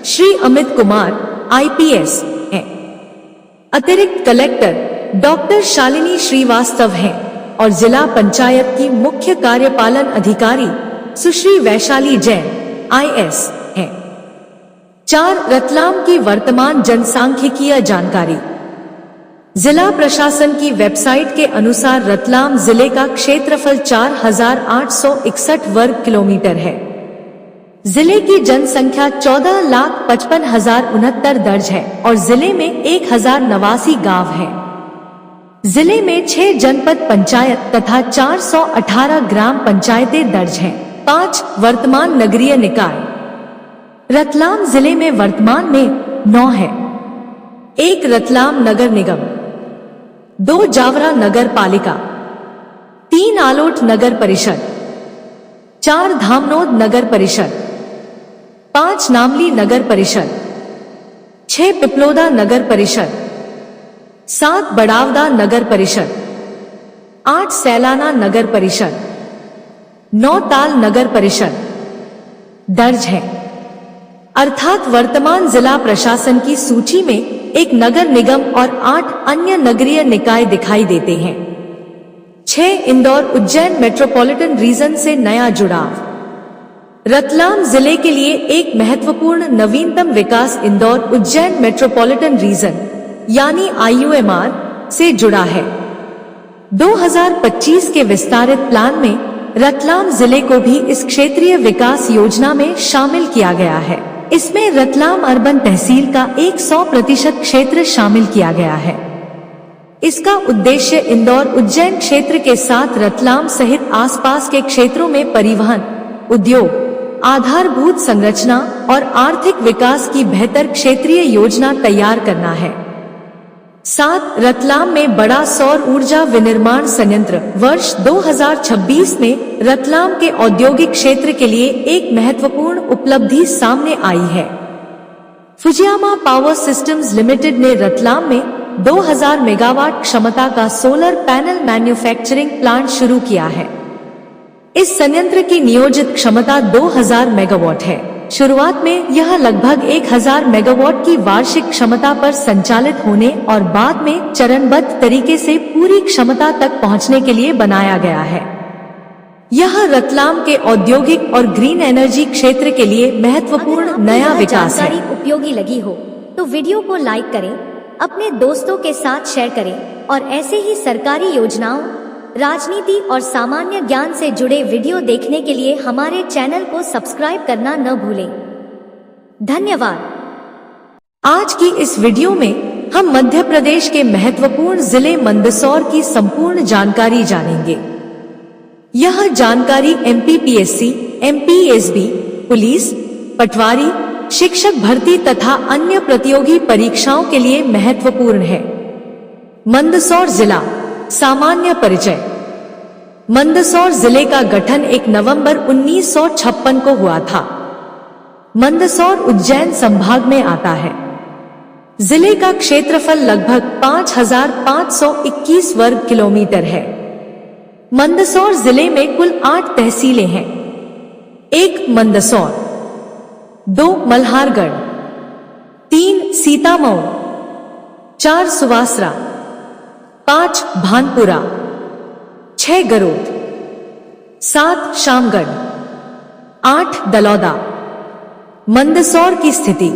श्री अमित कुमार IPS हैं। अतिरिक्त कलेक्टर डॉक्टर शालिनी श्रीवास्तव हैं और जिला पंचायत की मुख्य कार्यपालन अधिकारी सुश्री वैशाली जैन IS हैं। 4. रतलाम की वर्तमान जनसांख्यिकीय जानकारी। जिला प्रशासन की वेबसाइट के अनुसार रतलाम जिले का क्षेत्रफल 4,861 वर्ग किलोमीटर है। जिले की जनसंख्या 14,55,069 दर्ज है और जिले में 1,089 गांव हैं। जिले में 6 जनपद पंचायत तथा 418 ग्राम पंचायतें दर्ज हैं। 5 वर्तमान नगरीय निकाय रतलाम जिले में वर्तमान में 9 है। 1 रतलाम नगर निगम, 2 जावरा नगर पालिका, 3 आलोट नगर परिषद, 4 धामनोद नगर परिषद, 5 नामली नगर परिषद, 6 पिपलोदा नगर परिषद, 7 बड़ावदा नगर परिषद, 8 सैलाना नगर परिषद, 9 ताल नगर परिषद दर्ज है। अर्थात वर्तमान जिला प्रशासन की सूची में 1 नगर निगम और 8 अन्य नगरीय निकाय दिखाई देते हैं। 6 इंदौर उज्जैन मेट्रोपॉलिटन रीजन से नया जुड़ाव। रतलाम जिले के लिए एक महत्वपूर्ण नवीनतम विकास इंदौर उज्जैन मेट्रोपॉलिटन रीजन यानी IUMR से जुड़ा है। 2025 के विस्तारित प्लान में रतलाम जिले को भी इस क्षेत्रीय विकास योजना में शामिल किया गया है। इसमें रतलाम अर्बन तहसील का 100% क्षेत्र शामिल किया गया है। इसका उद्देश्य इंदौर उज्जैन क्षेत्र के साथ रतलाम सहित आसपास के क्षेत्रों में परिवहन, उद्योग, आधारभूत संरचना और आर्थिक विकास की बेहतर क्षेत्रीय योजना तैयार करना है। 7 रतलाम में बड़ा सौर ऊर्जा विनिर्माण संयंत्र वर्ष 2026 में रतलाम के औद्योगिक क्षेत्र के लिए एक महत्वपूर्ण उपलब्धि सामने आई है। फुजियामा पावर सिस्टम्स लिमिटेड ने रतलाम में 2000 मेगावाट क्षमता का सोलर पैनल मैन्युफैक्चरिंग प्लांट शुरू किया है। इस संयंत्र की नियोजित क्षमता 2000 मेगावाट है। शुरुआत में यह लगभग 1000 मेगावाट की वार्षिक क्षमता पर संचालित होने और बाद में चरणबद्ध तरीके से पूरी क्षमता तक पहुंचने के लिए बनाया गया है। यह रतलाम के औद्योगिक और ग्रीन एनर्जी क्षेत्र के लिए महत्वपूर्ण नया विकास है। जानकारी उपयोगी लगी हो तो वीडियो को लाइक करें, अपने दोस्तों के साथ शेयर करें और ऐसे ही सरकारी योजनाओं, राजनीति और सामान्य ज्ञान से जुड़े वीडियो देखने के लिए हमारे चैनल को सब्सक्राइब करना न भूलें। धन्यवाद। आज की इस वीडियो में हम मध्य प्रदेश के महत्वपूर्ण जिले मंदसौर की संपूर्ण जानकारी जानेंगे। यह जानकारी MPPSC, MPSB, पुलिस, पटवारी, शिक्षक भर्ती तथा अन्य प्रतियोगी परीक्षाओं के लिए महत्वपूर्ण है। मंदसौर जिला सामान्य परिचय। मंदसौर जिले का गठन 1 नवंबर 1956 को हुआ था। मंदसौर उज्जैन संभाग में आता है। जिले का क्षेत्रफल लगभग 5521 वर्ग किलोमीटर है। मंदसौर जिले में कुल 8 तहसीलें हैं। 1 मंदसौर, 2 मल्हारगढ़, 3 सीतामऊ, 4 सुवासरा, 5 भानपुरा, 6 गरोद, 7 शामगढ़, 8 दलौदा। मंदसौर की स्थिति।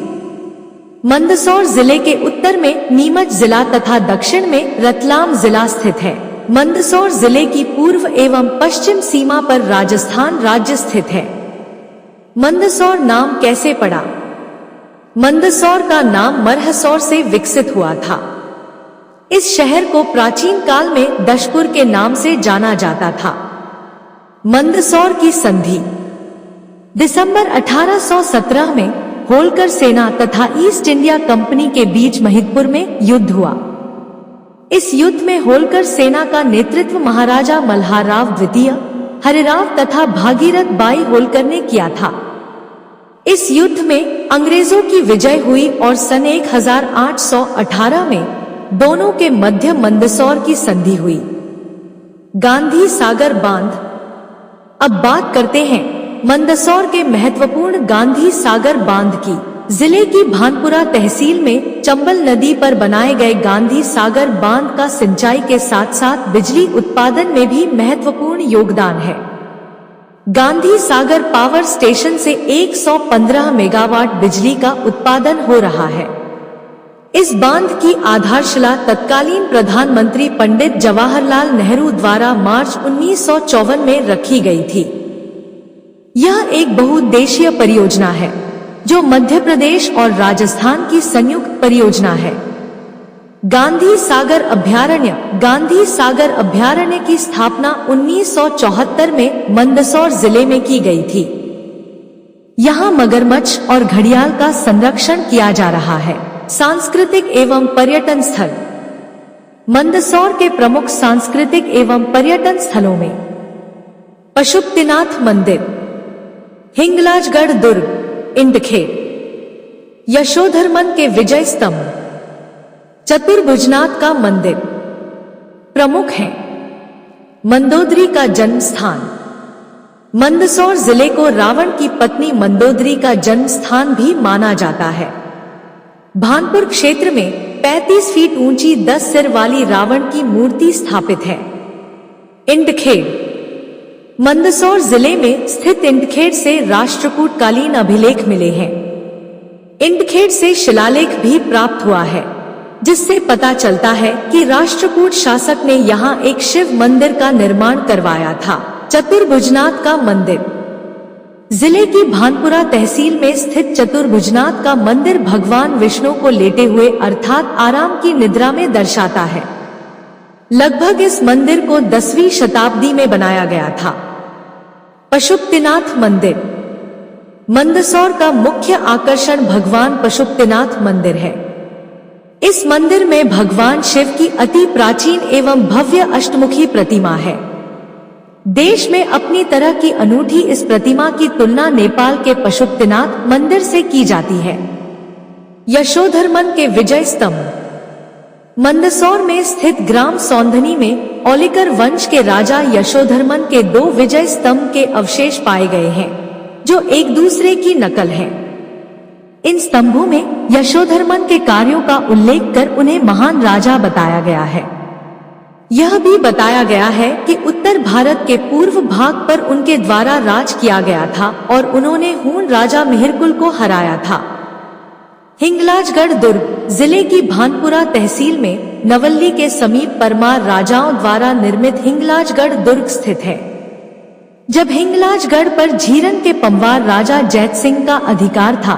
मंदसौर जिले के उत्तर में नीमच जिला तथा दक्षिण में रतलाम जिला स्थित है। मंदसौर जिले की पूर्व एवं पश्चिम सीमा पर राजस्थान राज्य स्थित है। मंदसौर नाम कैसे पड़ा? मंदसौर का नाम मरहसौर से विकसित हुआ था। इस शहर को प्राचीन काल में दशपुर के नाम से जाना जाता था। मंदसौर की संधि। दिसंबर 1817 में होलकर सेना तथा ईस्ट इंडिया कंपनी के बीच महिदपुर में युद्ध हुआ। इस युद्ध में होलकर सेना का नेतृत्व महाराजा मल्हार राव द्वितीय, हरिराव तथा भागीरथ बाई होलकर ने किया था। इस युद्ध में अंग्रेजों की विजय हुई और सन 1818 में दोनों के मध्य मंदसौर की संधि हुई। गांधी सागर बांध। अब बात करते हैं मंदसौर के महत्वपूर्ण गांधी सागर बांध की। जिले की भानपुरा तहसील में चंबल नदी पर बनाए गए गांधी सागर बांध का सिंचाई के साथ साथ बिजली उत्पादन में भी महत्वपूर्ण योगदान है। गांधी सागर पावर स्टेशन से 115 मेगावाट बिजली का उत्पादन हो रहा है। इस बांध की आधारशिला तत्कालीन प्रधानमंत्री पंडित जवाहरलाल नेहरू द्वारा मार्च 1954 में रखी गई थी। यह एक बहुउद्देशीय परियोजना है जो मध्य प्रदेश और राजस्थान की संयुक्त परियोजना है। गांधी सागर अभयारण्य की स्थापना 1974 में मंदसौर जिले में की गई थी। यहाँ मगरमच्छ और घड़ियाल का संरक्षण किया जा रहा है। सांस्कृतिक एवं पर्यटन स्थल। मंदसौर के प्रमुख सांस्कृतिक एवं पर्यटन स्थलों में पशुपतिनाथ मंदिर, हिंगलाजगढ़ दुर्ग, इंडखेड़, यशोधर्मन के विजय स्तंभ, चतुर्भुजनाथ का मंदिर प्रमुख हैं। मंदोदरी का जन्म स्थान। मंदसौर जिले को रावण की पत्नी मंदोदरी का जन्म स्थान भी माना जाता है। भानपुर क्षेत्र में 35 फीट ऊंची 10 सिर वाली रावण की मूर्ति स्थापित है। इंडखेड़। मंदसौर जिले में स्थित इंडखेड़ से राष्ट्रकूटकालीन अभिलेख मिले हैं। इंडखेड़ से शिलालेख भी प्राप्त हुआ है जिससे पता चलता है कि राष्ट्रकूट शासक ने यहाँ एक शिव मंदिर का निर्माण करवाया था। चतुर्भुजनाथ का मंदिर। जिले की भानपुरा तहसील में स्थित चतुर्भुजनाथ का मंदिर भगवान विष्णु को लेटे हुए अर्थात आराम की निद्रा में दर्शाता है। लगभग इस मंदिर को 10वीं शताब्दी में बनाया गया था। पशुपतिनाथ मंदिर। मंदसौर का मुख्य आकर्षण भगवान पशुपतिनाथ मंदिर है। इस मंदिर में भगवान शिव की अति प्राचीन एवं भव्य अष्टमुखी प्रतिमा है। देश में अपनी तरह की अनूठी इस प्रतिमा की तुलना नेपाल के पशुपतिनाथ मंदिर से की जाती है। यशोधर्मन के विजय स्तंभ। मंदसौर में स्थित ग्राम सौंधनी में औलिकर वंश के राजा यशोधर्मन के 2 विजय स्तंभ के अवशेष पाए गए हैं जो एक दूसरे की नकल है। इन स्तंभों में यशोधर्मन के कार्यों का उल्लेख कर उन्हें महान राजा बताया गया है। यह भी बताया गया है कि उत्तर भारत के पूर्व भाग पर उनके द्वारा राज किया गया था और उन्होंने हूण राजा मिहिरकुल को हराया था। हिंगलाजगढ़ दुर्ग। जिले की भानपुरा तहसील में नवल्ली के समीप परमार राजाओं द्वारा निर्मित हिंगलाजगढ़ दुर्ग स्थित है। जब हिंगलाजगढ़ पर झीरन के पंवार राजा जैत सिंह का अधिकार था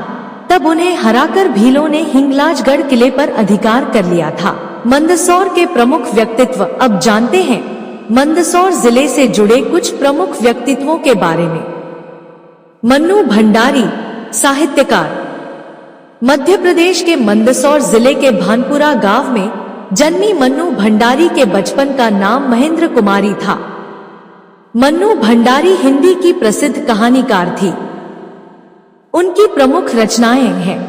तब उन्हें हराकर भीलों ने हिंगलाजगढ़ किले पर अधिकार कर लिया था। मंदसौर के प्रमुख व्यक्तित्व। अब जानते हैं मंदसौर जिले से जुड़े कुछ प्रमुख व्यक्तित्वों के बारे में। मन्नू भंडारी, साहित्यकार। मध्य प्रदेश के मंदसौर जिले के भानपुरा गांव में जन्मी मन्नू भंडारी के बचपन का नाम महेंद्र कुमारी था। मन्नू भंडारी हिंदी की प्रसिद्ध कहानीकार थी। उनकी प्रमुख रचनाएं हैं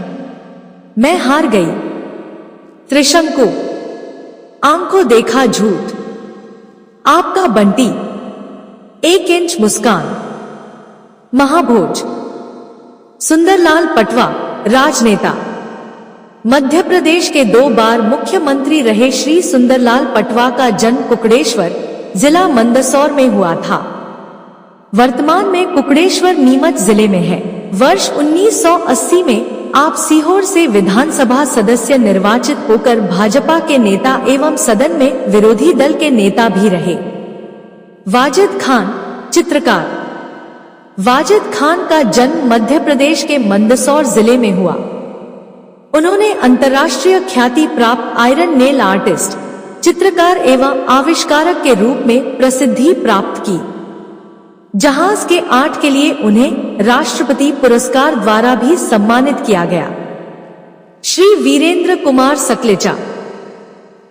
मैं हार गई, त्रिशंकु, आंखों देखा झूठ, आपका बंटी, 1 इंच मुस्कान, महाभोज। सुंदरलाल पटवा, राजनेता। मध्य प्रदेश के 2 बार मुख्यमंत्री रहे श्री सुंदरलाल पटवा का जन्म कुकड़ेश्वर, जिला मंदसौर में हुआ था। वर्तमान में कुकड़ेश्वर नीमच जिले में है। वर्ष 1980 में आप सीहोर से विधानसभा सदस्य निर्वाचित होकर भाजपा के नेता एवं सदन में विरोधी दल के नेता भी रहे। वाजिद खान, चित्रकार। वाजिद खान का जन्म मध्य प्रदेश के मंदसौर जिले में हुआ। उन्होंने अंतर्राष्ट्रीय ख्याति प्राप्त आयरन नेल आर्टिस्ट, चित्रकार एवं आविष्कारक के रूप में प्रसिद्धि प्राप्त की। जहाज के आर्ट के लिए उन्हें राष्ट्रपति पुरस्कार द्वारा भी सम्मानित किया गया। श्री वीरेंद्र कुमार सकलेचा।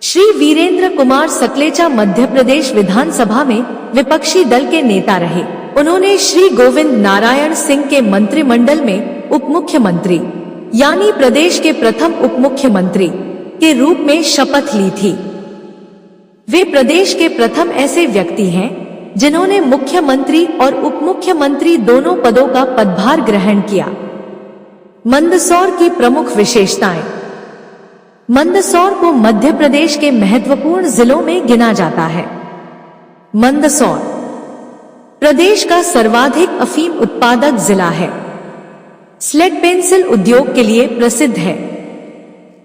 श्री वीरेंद्र कुमार सकलेचा मध्य प्रदेश विधानसभा में विपक्षी दल के नेता रहे। उन्होंने श्री गोविंद नारायण सिंह के मंत्रिमंडल में उप मुख्यमंत्री यानी प्रदेश के प्रथम उप मुख्यमंत्री के रूप में शपथ ली थी। वे प्रदेश के प्रथम ऐसे व्यक्ति हैं जिन्होंने मुख्यमंत्री और उप मुख्यमंत्री दोनों पदों का पदभार ग्रहण किया। मंदसौर की प्रमुख विशेषताएं। मंदसौर को मध्य प्रदेश के महत्वपूर्ण जिलों में गिना जाता है। मंदसौर प्रदेश का सर्वाधिक अफीम उत्पादक जिला है। स्लेट पेंसिल उद्योग के लिए प्रसिद्ध है।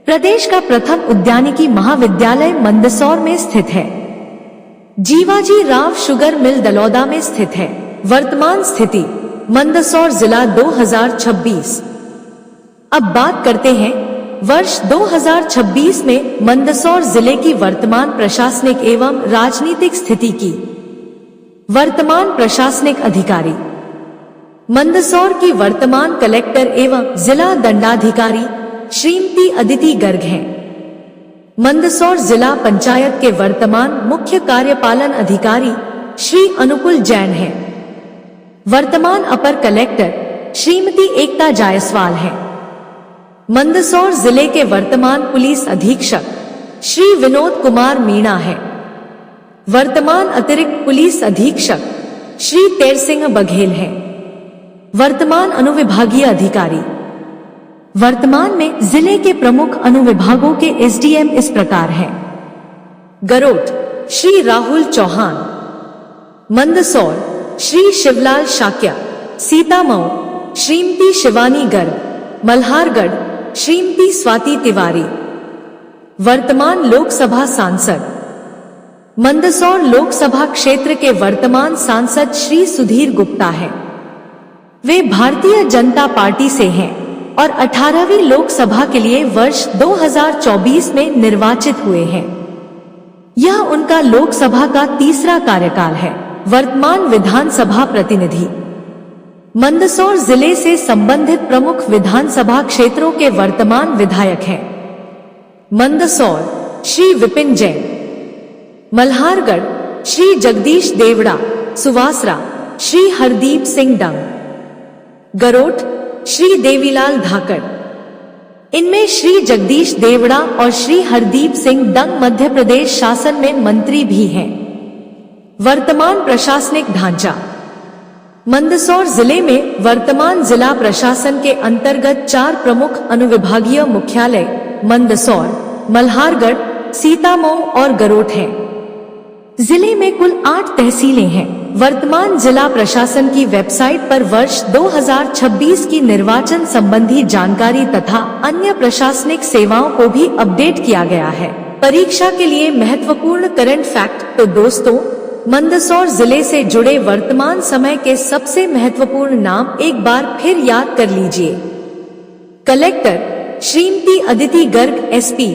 प्रदेश का प्रथम उद्यानिकी महाविद्यालय मंदसौर में स्थित है। जीवाजी राव शुगर मिल दलौदा में स्थित है। वर्तमान स्थिति मंदसौर जिला 2026। अब बात करते हैं वर्ष 2026 में मंदसौर जिले की वर्तमान प्रशासनिक एवं राजनीतिक स्थिति की। वर्तमान प्रशासनिक अधिकारी मंदसौर की वर्तमान कलेक्टर एवं जिला दंडाधिकारी श्रीमती अदिति गर्ग हैं। मंदसौर जिला पंचायत के वर्तमान मुख्य कार्यपालन अधिकारी श्री अनुकूल जैन हैं। वर्तमान अपर कलेक्टर श्रीमती एकता जायसवाल हैं। मंदसौर जिले के वर्तमान पुलिस अधीक्षक श्री विनोद कुमार मीणा हैं। वर्तमान अतिरिक्त पुलिस अधीक्षक श्री तेर सिंह बघेल हैं। वर्तमान अनुविभागीय अधिकारी वर्तमान में जिले के प्रमुख अनुविभागों के एसडीएम इस प्रकार हैं। गरोठ श्री राहुल चौहान, मंदसौर श्री शिवलाल शाक्या, सीतामऊ श्रीमती शिवानी गर्ग, मल्हारगढ़ श्रीमती स्वाति तिवारी। वर्तमान लोकसभा सांसद मंदसौर लोकसभा क्षेत्र के वर्तमान सांसद श्री सुधीर गुप्ता हैं। वे भारतीय जनता पार्टी से हैं और 18वीं लोकसभा के लिए वर्ष 2024 में निर्वाचित हुए हैं। यह उनका लोकसभा का तीसरा कार्यकाल है। वर्तमान विधानसभा प्रतिनिधि मंदसौर जिले से संबंधित प्रमुख विधानसभा क्षेत्रों के वर्तमान विधायक हैं। मंदसौर श्री विपिन जैन, मल्हारगढ़ श्री जगदीश देवड़ा सुवासरा, श्री हरदीप सिंह डंग, गरोठ श्री देवीलाल धाकड़। इनमें श्री जगदीश देवड़ा और श्री हरदीप सिंह डंग मध्य प्रदेश शासन में मंत्री भी हैं। वर्तमान प्रशासनिक ढांचा मंदसौर जिले में वर्तमान जिला प्रशासन के अंतर्गत 4 प्रमुख अनुविभागीय मुख्यालय मंदसौर, मल्हारगढ़, सीतामऊ और गरोठ हैं। जिले में कुल 8 तहसीलें हैं। वर्तमान जिला प्रशासन की वेबसाइट पर वर्ष 2026 की निर्वाचन संबंधी जानकारी तथा अन्य प्रशासनिक सेवाओं को भी अपडेट किया गया है। परीक्षा के लिए महत्वपूर्ण करंट फैक्ट। तो दोस्तों, मंदसौर जिले से जुड़े वर्तमान समय के सबसे महत्वपूर्ण नाम एक बार फिर याद कर लीजिए। कलेक्टर श्रीमती अदिति गर्ग, एसपी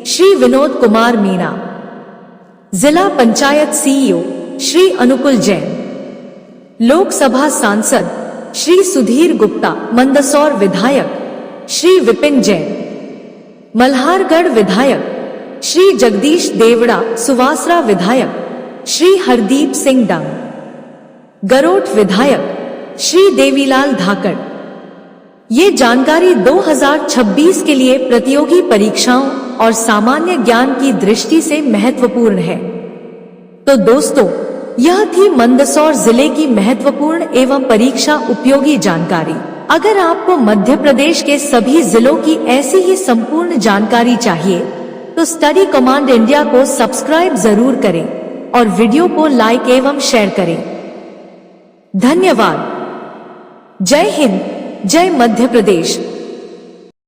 श्री विनोद कुमार मीणा, जिला पंचायत सीईओ श्री अनुकूल जैन, लोकसभा सांसद श्री सुधीर गुप्ता, मंदसौर विधायक श्री विपिन जैन, मल्हारगढ़ विधायक श्री जगदीश देवड़ा, सुवासरा विधायक श्री हरदीप सिंह डंग, गरोठ विधायक श्री देवीलाल धाकड़। ये जानकारी 2026 के लिए प्रतियोगी परीक्षाओं और सामान्य ज्ञान की दृष्टि से महत्वपूर्ण है। तो दोस्तों, यह थी मंदसौर जिले की महत्वपूर्ण एवं परीक्षा उपयोगी जानकारी। अगर आपको मध्य प्रदेश के सभी जिलों की ऐसी ही संपूर्ण जानकारी चाहिए तो स्टडी कमांड इंडिया को सब्सक्राइब जरूर करें और वीडियो को लाइक एवं शेयर करें। धन्यवाद। जय हिंद, जय मध्य प्रदेश।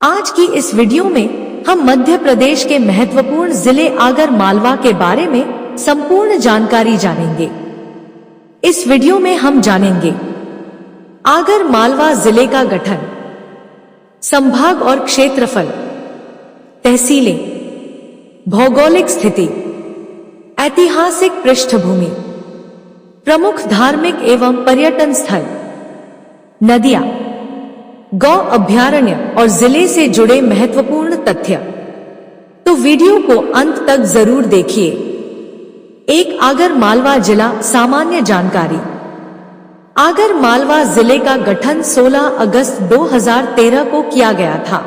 आज की इस वीडियो में हम मध्य प्रदेश के महत्वपूर्ण जिले आगर मालवा के बारे में संपूर्ण जानकारी जानेंगे। इस वीडियो में हम जानेंगे आगर मालवा जिले का गठन, संभाग और क्षेत्रफल, तहसीलें, भौगोलिक स्थिति, ऐतिहासिक पृष्ठभूमि, प्रमुख धार्मिक एवं पर्यटन स्थल, नदियां, गौ अभयारण्य और जिले से जुड़े महत्वपूर्ण तथ्य। तो वीडियो को अंत तक जरूर देखिए। एक आगर मालवा जिला सामान्य जानकारी। आगर मालवा जिले का गठन 16 अगस्त 2013 को किया गया था।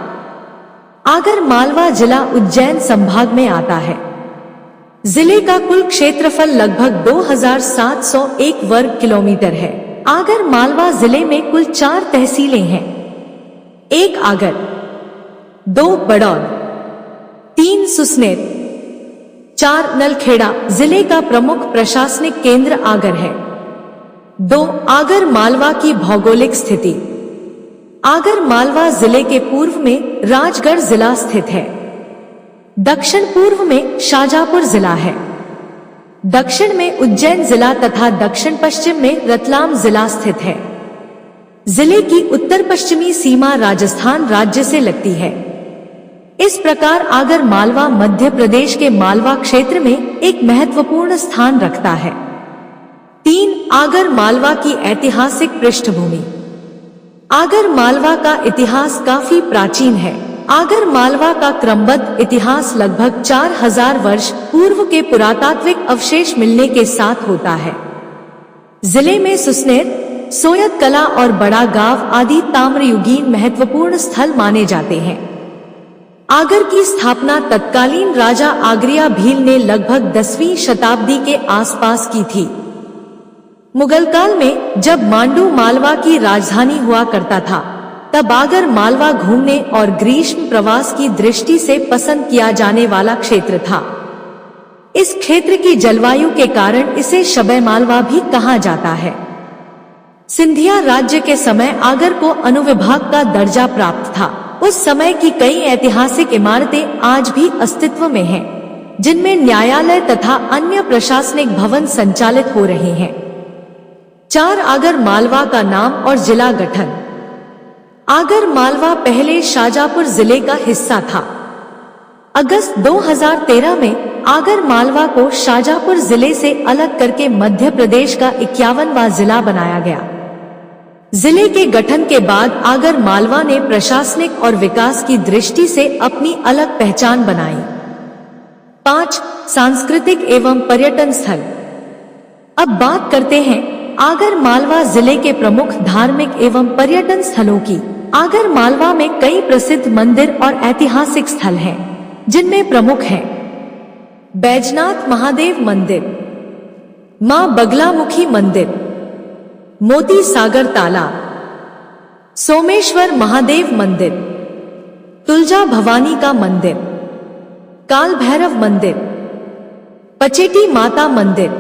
आगर मालवा जिला उज्जैन संभाग में आता है। जिले का कुल क्षेत्रफल लगभग 2701 वर्ग किलोमीटर है। आगर मालवा जिले में कुल 4 तहसीलें हैं। 1 आगर, 2 बड़ौद, 3 सुसनेर, 4 नलखेड़ा। जिले का प्रमुख प्रशासनिक केंद्र आगर है। 2 आगर मालवा की भौगोलिक स्थिति। आगर मालवा जिले के पूर्व में राजगढ़ जिला स्थित है। दक्षिण पूर्व में शाजापुर जिला है। दक्षिण में उज्जैन जिला तथा दक्षिण पश्चिम में रतलाम जिला स्थित है। जिले की उत्तर पश्चिमी सीमा राजस्थान राज्य से लगती है। इस प्रकार आगर मालवा मध्य प्रदेश के मालवा क्षेत्र में एक महत्वपूर्ण स्थान रखता है। 3. आगर मालवा की ऐतिहासिक पृष्ठभूमि। आगर मालवा का इतिहास काफी प्राचीन है। आगर मालवा का क्रमबद्ध इतिहास लगभग 4000 वर्ष पूर्व के पुरातात्विक अवशेष मिलने के साथ होता है। जिले में सुसनेर, सोयत कला और बड़ा गांव आदि ताम्रयुगीन महत्वपूर्ण स्थल माने जाते हैं। आगर की स्थापना तत्कालीन राजा आगरिया भील ने लगभग 10वीं शताब्दी के आसपास की थी। मुगल काल में जब मांडू मालवा की राजधानी हुआ करता था, तब आगर मालवा घूमने और ग्रीष्म प्रवास की दृष्टि से पसंद किया जाने वाला क्षेत्र था। इस क्षेत्र की जलवायु के कारण इसे शबे मालवा भी कहा जाता है। सिंधिया राज्य के समय आगर को अनुविभाग का दर्जा प्राप्त था। उस समय की कई ऐतिहासिक इमारतें आज भी अस्तित्व में हैं, जिनमें न्यायालय तथा अन्य प्रशासनिक भवन संचालित हो रहे हैं। 4. आगर मालवा का नाम और जिला गठन। आगर मालवा पहले शाजापुर जिले का हिस्सा था। अगस्त 2013 में आगर मालवा को शाजापुर जिले से अलग करके मध्य प्रदेश का 51वां जिला बनाया गया। जिले के गठन के बाद आगर मालवा ने प्रशासनिक और विकास की दृष्टि से अपनी अलग पहचान बनाई। 5. सांस्कृतिक एवं पर्यटन स्थल। अब बात करते हैं आगर मालवा जिले के प्रमुख धार्मिक एवं पर्यटन स्थलों की। आगर मालवा में कई प्रसिद्ध मंदिर और ऐतिहासिक स्थल हैं, जिनमें प्रमुख हैं बैजनाथ महादेव मंदिर, मां बगलामुखी मंदिर, मोती सागर तालाब, सोमेश्वर महादेव मंदिर, तुलजा भवानी का मंदिर, काल भैरव मंदिर, पचेटी माता मंदिर,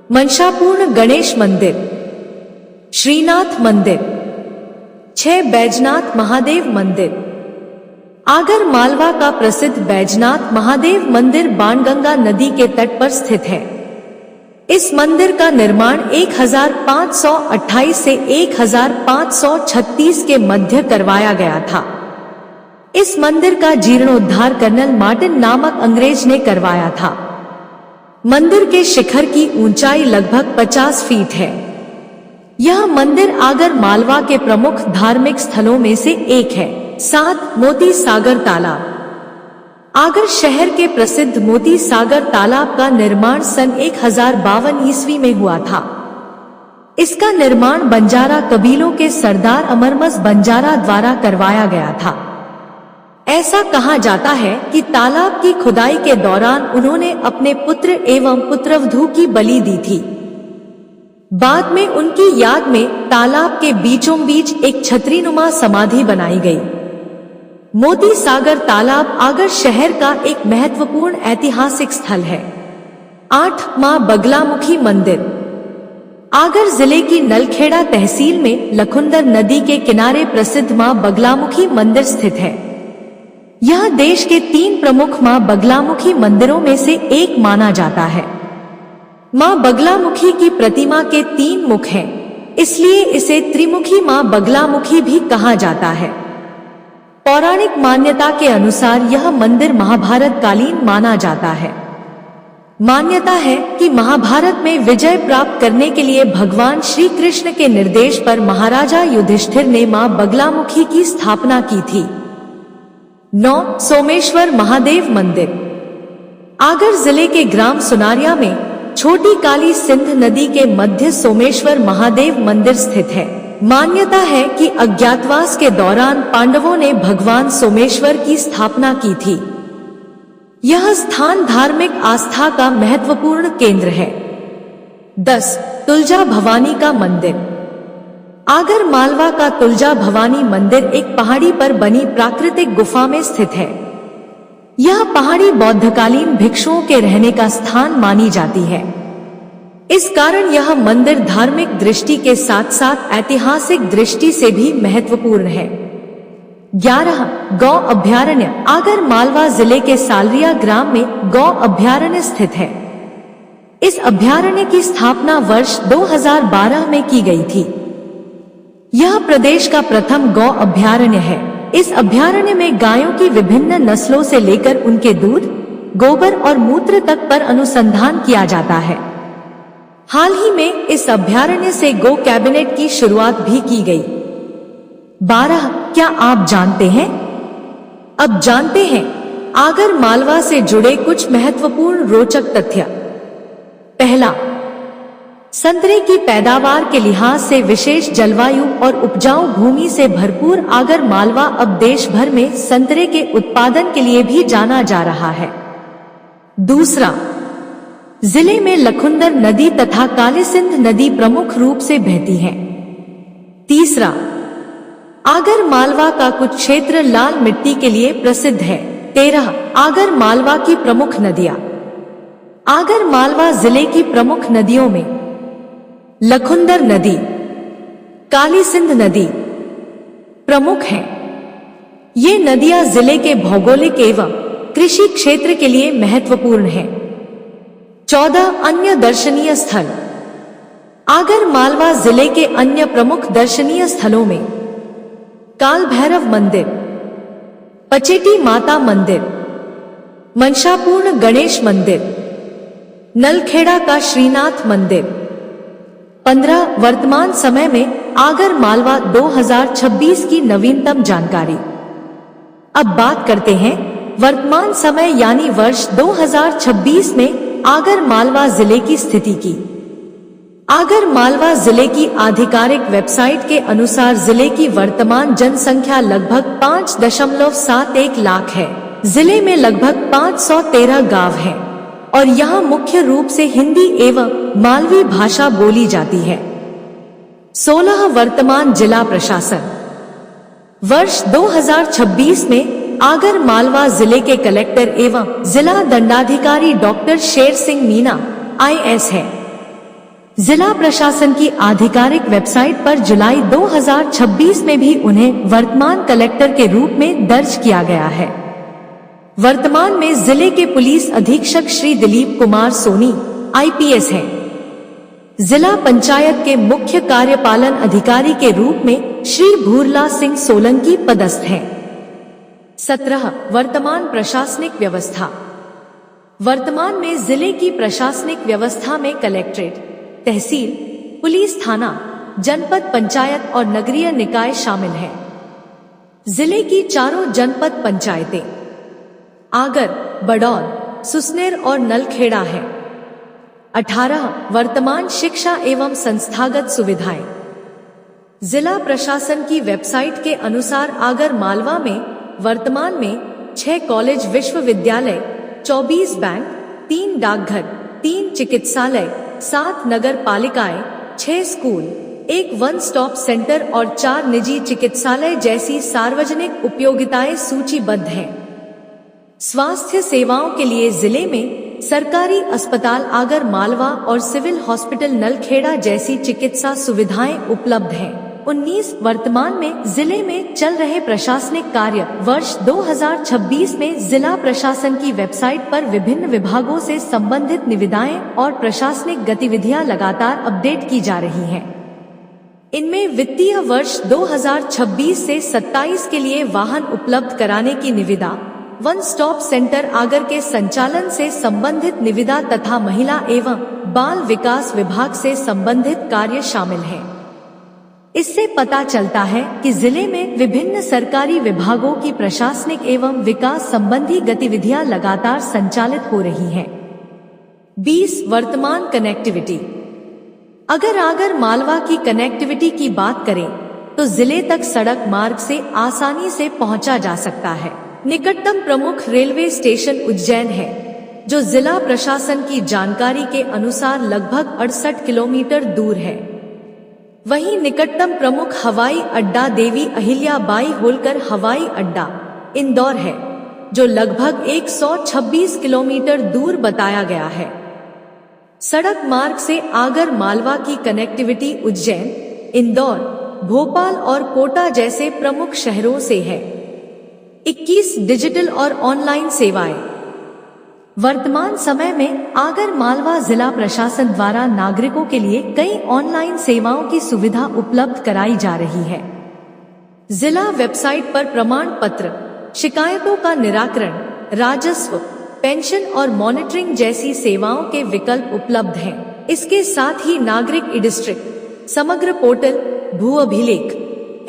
मनसापूर्ण गणेश मंदिर, श्रीनाथ मंदिर, 6. बैजनाथ महादेव मंदिर। आगर मालवा का प्रसिद्ध बैजनाथ महादेव मंदिर बाणगंगा नदी के तट पर स्थित है। इस मंदिर का निर्माण 1528 से 1536 के मध्य करवाया गया था। इस मंदिर का जीर्णोद्धार कर्नल मार्टिन नामक अंग्रेज ने करवाया था। मंदिर के शिखर की ऊंचाई लगभग 50 फीट है। यह मंदिर आगर मालवा के प्रमुख धार्मिक स्थलों में से एक है। 7. मोती सागर तालाब। आगर शहर के प्रसिद्ध मोती सागर तालाब का निर्माण सन 1052 ईस्वी में हुआ था। इसका निर्माण बंजारा कबीलों के सरदार अमरमस बंजारा द्वारा करवाया गया था। ऐसा कहा जाता है कि तालाब की खुदाई के दौरान उन्होंने अपने पुत्र एवं पुत्रवधू की बलि दी थी। बाद में उनकी याद में तालाब के बीचों बीच एक छतरीनुमा समाधि बनाई गई। मोती सागर तालाब आगर शहर का एक महत्वपूर्ण ऐतिहासिक स्थल है। 8. मां बगलामुखी मंदिर। आगर जिले की नलखेड़ा तहसील में लखुंदर नदी के किनारे प्रसिद्ध मां बगलामुखी मंदिर स्थित है। यह देश के 3 प्रमुख मां बगलामुखी मंदिरों में से एक माना जाता है। मां बगलामुखी की प्रतिमा के 3 मुख हैं, इसलिए इसे त्रिमुखी मां बगलामुखी भी कहा जाता है। पौराणिक मान्यता के अनुसार यह मंदिर महाभारत कालीन माना जाता है। मान्यता है कि महाभारत में विजय प्राप्त करने के लिए भगवान श्री कृष्ण के निर्देश पर महाराजा युधिष्ठिर ने मां बगलामुखी की स्थापना की थी। 9. सोमेश्वर महादेव मंदिर। आगर जिले के ग्राम सुनारिया में छोटी काली सिंध नदी के मध्य सोमेश्वर महादेव मंदिर स्थित है। मान्यता है कि अज्ञातवास के दौरान पांडवों ने भगवान सोमेश्वर की स्थापना की थी। यह स्थान धार्मिक आस्था का महत्वपूर्ण केंद्र है। 10. तुलजा भवानी का मंदिर। आगर मालवा का तुलजा भवानी मंदिर एक पहाड़ी पर बनी प्राकृतिक गुफा में स्थित है। यह पहाड़ी बौद्धकालीन भिक्षुओं के रहने का स्थान मानी जाती है। इस कारण यह मंदिर धार्मिक दृष्टि के साथ साथ ऐतिहासिक दृष्टि से भी महत्वपूर्ण है। 11 गौ अभयारण्य आगर मालवा जिले के सालरिया ग्राम में गौ अभयारण्य स्थित है। इस अभयारण्य की स्थापना वर्ष 2012 में की गई थी। यह प्रदेश का प्रथम गौ अभयारण्य है। इस अभयारण्य में गायों की विभिन्न नस्लों से लेकर उनके दूध, गोबर और मूत्र तक पर अनुसंधान किया जाता है। हाल ही में इस अभयारण्य से गो कैबिनेट की शुरुआत भी की गई। 12 क्या आप जानते हैं? अब जानते हैं आगर मालवा से जुड़े कुछ महत्वपूर्ण रोचक तथ्य। पहला, संतरे की पैदावार के लिहाज से विशेष जलवायु और उपजाऊ भूमि से भरपूर आगर मालवा अब देश भर में संतरे के उत्पादन के लिए भी जाना जा रहा है। दूसरा, जिले में लखुंदर नदी तथा काली सिंध नदी प्रमुख रूप से बहती हैं। तीसरा, आगर मालवा का कुछ क्षेत्र लाल मिट्टी के लिए प्रसिद्ध है। 13 आगर मालवा की प्रमुख नदियां। आगर मालवा जिले की प्रमुख नदियों में लखुंदर नदी, काली सिंध नदी प्रमुख हैं। ये नदियां जिले के भौगोलिक एवं कृषि क्षेत्र के लिए महत्वपूर्ण हैं। 14 अन्य दर्शनीय स्थल। आगर मालवा जिले के अन्य प्रमुख दर्शनीय स्थलों में काल भैरव मंदिर, पचेटी माता मंदिर, मनसापूर्ण गणेश मंदिर, नलखेड़ा का श्रीनाथ मंदिर। 15 वर्तमान समय में आगर मालवा 2026 की नवीनतम जानकारी। अब बात करते हैं वर्तमान समय यानी वर्ष 2026 में आगर मालवा जिले की स्थिति की। आगर मालवा जिले की आधिकारिक वेबसाइट के अनुसार जिले की वर्तमान जनसंख्या लगभग 5.71 लाख है। जिले में लगभग 513 गांव हैं और यहाँ मुख्य रूप से हिंदी एवं मालवी भाषा बोली जाती है। 16 वर्तमान जिला प्रशासन। वर्ष 2026 में आगर मालवा जिले के कलेक्टर एवं जिला दंडाधिकारी डॉक्टर शेर सिंह मीणा IAS है। जिला प्रशासन की आधिकारिक वेबसाइट पर जुलाई 2026 में भी उन्हें वर्तमान कलेक्टर के रूप में दर्ज किया गया है। वर्तमान में जिले के पुलिस अधीक्षक श्री दिलीप कुमार सोनी IPS हैं। जिला पंचायत के मुख्य कार्यपालन अधिकारी के रूप में श्री भूरला सिंह सोलंकी पदस्थ हैं। 17 वर्तमान प्रशासनिक व्यवस्था। वर्तमान में जिले की प्रशासनिक व्यवस्था में कलेक्ट्रेट, तहसील, पुलिस थाना, जनपद पंचायत और नगरीय निकाय शामिल हैं। जिले की चारों जनपद पंचायतें आगर, बड़ौद, सुसनेर और नलखेड़ा है। 18 वर्तमान शिक्षा एवं संस्थागत सुविधाएं। जिला प्रशासन की वेबसाइट के अनुसार आगर मालवा में वर्तमान में 6 कॉलेज विश्वविद्यालय, 24 बैंक, 3 डाकघर, 3 चिकित्सालय, 7 नगर पालिकाएं, 6 स्कूल, 1 वन स्टॉप सेंटर और 4 निजी चिकित्सालय जैसी सार्वजनिक उपयोगिताएं सूचीबद्ध हैं। स्वास्थ्य सेवाओं के लिए जिले में सरकारी अस्पताल आगर मालवा और सिविल हॉस्पिटल नलखेड़ा जैसी चिकित्सा सुविधाएं उपलब्ध हैं। 19 वर्तमान में जिले में चल रहे प्रशासनिक कार्य। वर्ष 2026 में जिला प्रशासन की वेबसाइट पर विभिन्न विभागों से संबंधित निविदाएं और प्रशासनिक गतिविधियां लगातार अपडेट की जा रही हैं। इनमें वित्तीय वर्ष 2026 से 27 के लिए वाहन उपलब्ध कराने की निविदा, वन स्टॉप सेंटर आगर के संचालन से संबंधित निविदा तथा महिला एवं बाल विकास विभाग से संबंधित कार्य शामिल हैं। इससे पता चलता है कि जिले में विभिन्न सरकारी विभागों की प्रशासनिक एवं विकास संबंधी गतिविधियां लगातार संचालित हो रही हैं। 20 वर्तमान कनेक्टिविटी। अगर आगर मालवा की कनेक्टिविटी की बात करें तो जिले तक सड़क मार्ग से आसानी से पहुंचा जा सकता है। निकटतम प्रमुख रेलवे स्टेशन उज्जैन है, जो जिला प्रशासन की जानकारी के अनुसार लगभग 68 किलोमीटर दूर है। वहीं निकटतम प्रमुख हवाई अड्डा देवी अहिल्याबाई होलकर हवाई अड्डा इंदौर है, जो लगभग 126 किलोमीटर दूर बताया गया है। सड़क मार्ग से आगर मालवा की कनेक्टिविटी उज्जैन, इंदौर, भोपाल और कोटा जैसे प्रमुख शहरों से है। 21 डिजिटल और ऑनलाइन सेवाएं। वर्तमान समय में आगर मालवा जिला प्रशासन द्वारा नागरिकों के लिए कई ऑनलाइन सेवाओं की सुविधा उपलब्ध कराई जा रही है। जिला वेबसाइट पर प्रमाण पत्र, शिकायतों का निराकरण, राजस्व, पेंशन और मॉनिटरिंग जैसी सेवाओं के विकल्प उपलब्ध हैं। इसके साथ ही नागरिक ई डिस्ट्रिक्ट, समग्र पोर्टल, भू अभिलेख,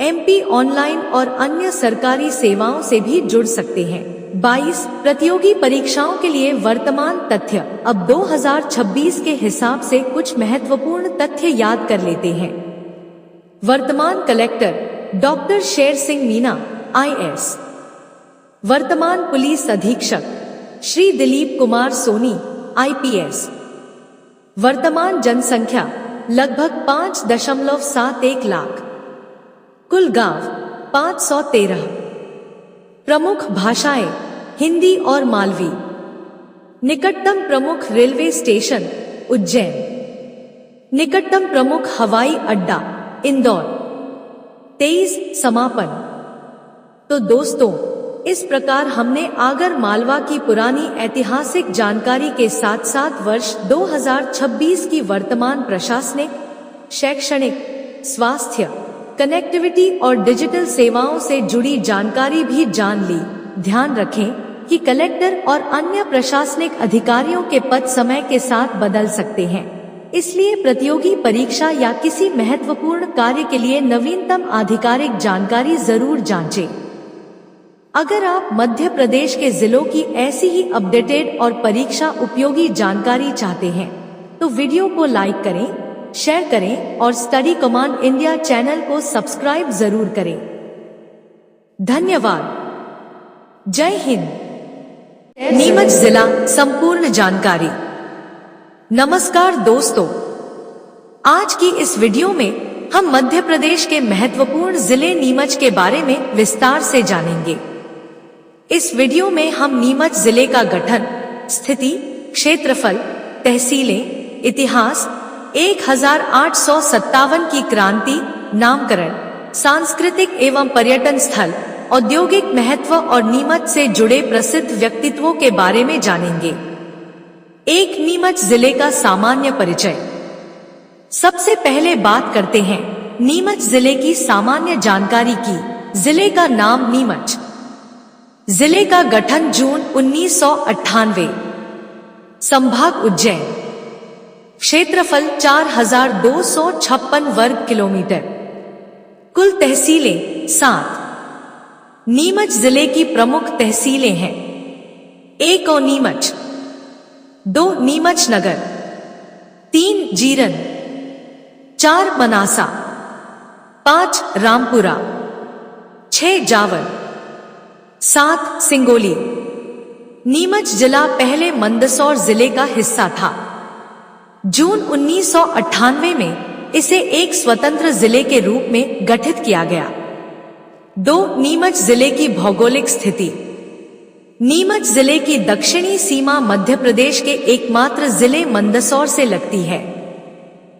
MP ऑनलाइन और अन्य सरकारी सेवाओं से भी जुड़ सकते हैं। 22 प्रतियोगी परीक्षाओं के लिए वर्तमान तथ्य। अब 2026 के हिसाब से कुछ महत्वपूर्ण तथ्य याद कर लेते हैं। वर्तमान collector doctor Sher Singh Meena IS, वर्तमान पुलिस अधीक्षक श्री दिलीप कुमार सोनी IPS, वर्तमान जनसंख्या लगभग 5.71 लाख, कुल गांव 513, प्रमुख भाषाएं हिंदी और मालवी, निकटतम प्रमुख रेलवे स्टेशन उज्जैन, निकटतम प्रमुख हवाई अड्डा इंदौर। 23 समापन। तो दोस्तों, इस प्रकार हमने आगर मालवा की पुरानी ऐतिहासिक जानकारी के साथ साथ वर्ष 2026 की वर्तमान प्रशासनिक, शैक्षणिक, स्वास्थ्य, कनेक्टिविटी और डिजिटल सेवाओं से जुड़ी जानकारी भी जान ली। ध्यान रखें कि कलेक्टर और अन्य प्रशासनिक अधिकारियों के पद समय के साथ बदल सकते हैं, इसलिए प्रतियोगी परीक्षा या किसी महत्वपूर्ण कार्य के लिए नवीनतम आधिकारिक जानकारी जरूर जांचें। अगर आप मध्य प्रदेश के जिलों की ऐसी ही अपडेटेड और परीक्षा उपयोगी जानकारी चाहते हैं तो वीडियो को लाइक करें, शेयर करें और स्टडी कमांड इंडिया चैनल को सब्सक्राइब जरूर करें। धन्यवाद। जय हिंद। नीमच जिला संपूर्ण जानकारी। नमस्कार दोस्तों, आज की इस वीडियो में हम मध्य प्रदेश के महत्वपूर्ण जिले नीमच के बारे में विस्तार से जानेंगे। इस वीडियो में हम नीमच जिले का गठन, स्थिति, क्षेत्रफल, तहसीलें, इतिहास, 1857 की क्रांति, नामकरण, सांस्कृतिक एवं पर्यटन स्थल, औद्योगिक महत्व और नीमच से जुड़े प्रसिद्ध व्यक्तित्वों के बारे में जानेंगे। एक नीमच जिले का सामान्य परिचय। सबसे पहले बात करते हैं नीमच जिले की सामान्य जानकारी की। जिले का नाम नीमच। जिले का गठन जून 1998। संभाग उज्जैन। क्षेत्रफल 4256 वर्ग किलोमीटर। कुल तहसीलें 7। नीमच जिले की प्रमुख तहसीलें हैं: 1 नीमच, 2 नीमच नगर, 3 जीरन, 4 मनासा, 5 रामपुरा, 6 जावर, 7 सिंगोली। नीमच जिला पहले मंदसौर जिले का हिस्सा था। जून 1998 में इसे एक स्वतंत्र जिले के रूप में गठित किया गया। 2 नीमच जिले की भौगोलिक स्थिति। नीमच जिले की दक्षिणी सीमा मध्य प्रदेश के एकमात्र जिले मंदसौर से लगती है।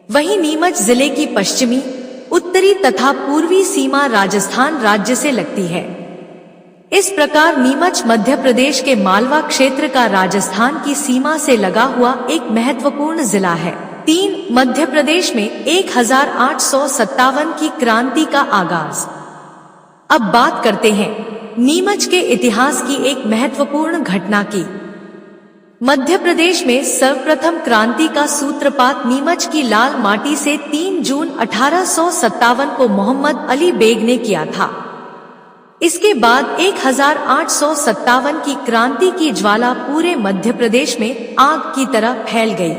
वहीं नीमच जिले की पश्चिमी, उत्तरी तथा पूर्वी सीमा राजस्थान राज्य से लगती है। इस प्रकार नीमच मध्य प्रदेश के मालवा क्षेत्र का राजस्थान की सीमा से लगा हुआ एक महत्वपूर्ण जिला है। 3 मध्य प्रदेश में 1857 की क्रांति का आगाज। अब बात करते हैं नीमच के इतिहास की एक महत्वपूर्ण घटना की। मध्य प्रदेश में सर्वप्रथम क्रांति का सूत्रपात नीमच की लाल माटी से 3 जून 1857 को मोहम्मद अली बेग ने किया था। इसके बाद 1857 की क्रांति की ज्वाला पूरे मध्य प्रदेश में आग की तरह फैल गई।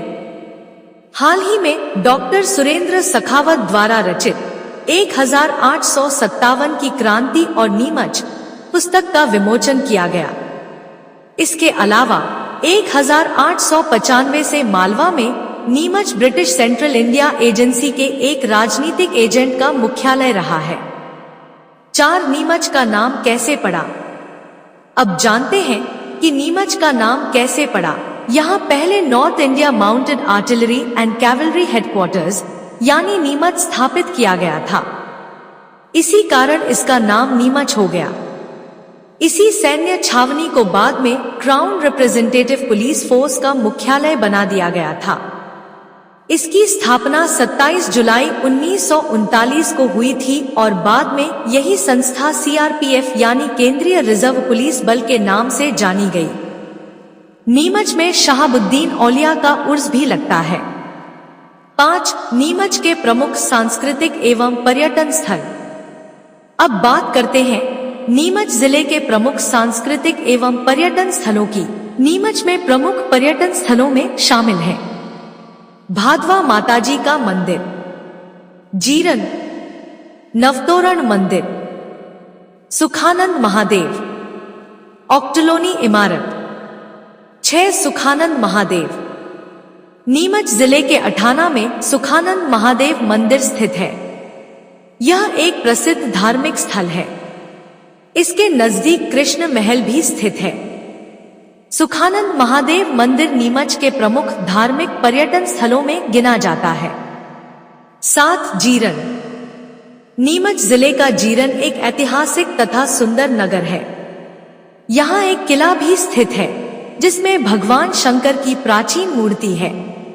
हाल ही में डॉक्टर सुरेंद्र सखावत द्वारा रचित 1857 की क्रांति और नीमच पुस्तक का विमोचन किया गया। इसके अलावा 1895 से मालवा में Neemuch British central India agency के एक राजनीतिक एजेंट का मुख्यालय रहा है। 4 नीमच का नाम कैसे पड़ा? अब जानते हैं कि नीमच का नाम कैसे पड़ा। यहाँ पहले north India mounted artillery and cavalry headquarters यानी नीमच स्थापित किया गया था। इसी कारण इसका नाम नीमच हो गया। इसी सैन्य छावनी को बाद में क्राउन रिप्रेजेंटेटिव पुलिस फोर्स का मुख्यालय बना दिया गया था। इसकी स्थापना 27 जुलाई 1939 को हुई थी और बाद में यही संस्था सीआरपीएफ यानी केंद्रीय रिजर्व पुलिस बल के नाम से जानी गई। नीमच में शहाबुद्दीन औलिया का उर्स भी लगता है। 5. नीमच के प्रमुख सांस्कृतिक एवं पर्यटन स्थल। अब बात करते हैं नीमच जिले के प्रमुख सांस्कृतिक एवं पर्यटन स्थलों की। नीमच में प्रमुख पर्यटन स्थलों में शामिल हैं भादवा माताजी का मंदिर, जीरन नवतोरण मंदिर, सुखानंद महादेव, ऑक्टलोनी इमारत। 6. सुखानंद महादेव। नीमच जिले के अठाना में सुखानंद महादेव मंदिर स्थित है। यह एक प्रसिद्ध धार्मिक स्थल है। इसके नजदीक कृष्ण महल भी स्थित है। सुखानंद महादेव मंदिर नीमच के प्रमुख धार्मिक पर्यटन स्थलों में गिना जाता है। 7. जीरन। नीमच जिले का जीरन एक ऐतिहासिक तथा सुंदर नगर है। यहाँ एक किला भी स्थित है जिसमें भगवान शंकर की प्राचीन मूर्ति है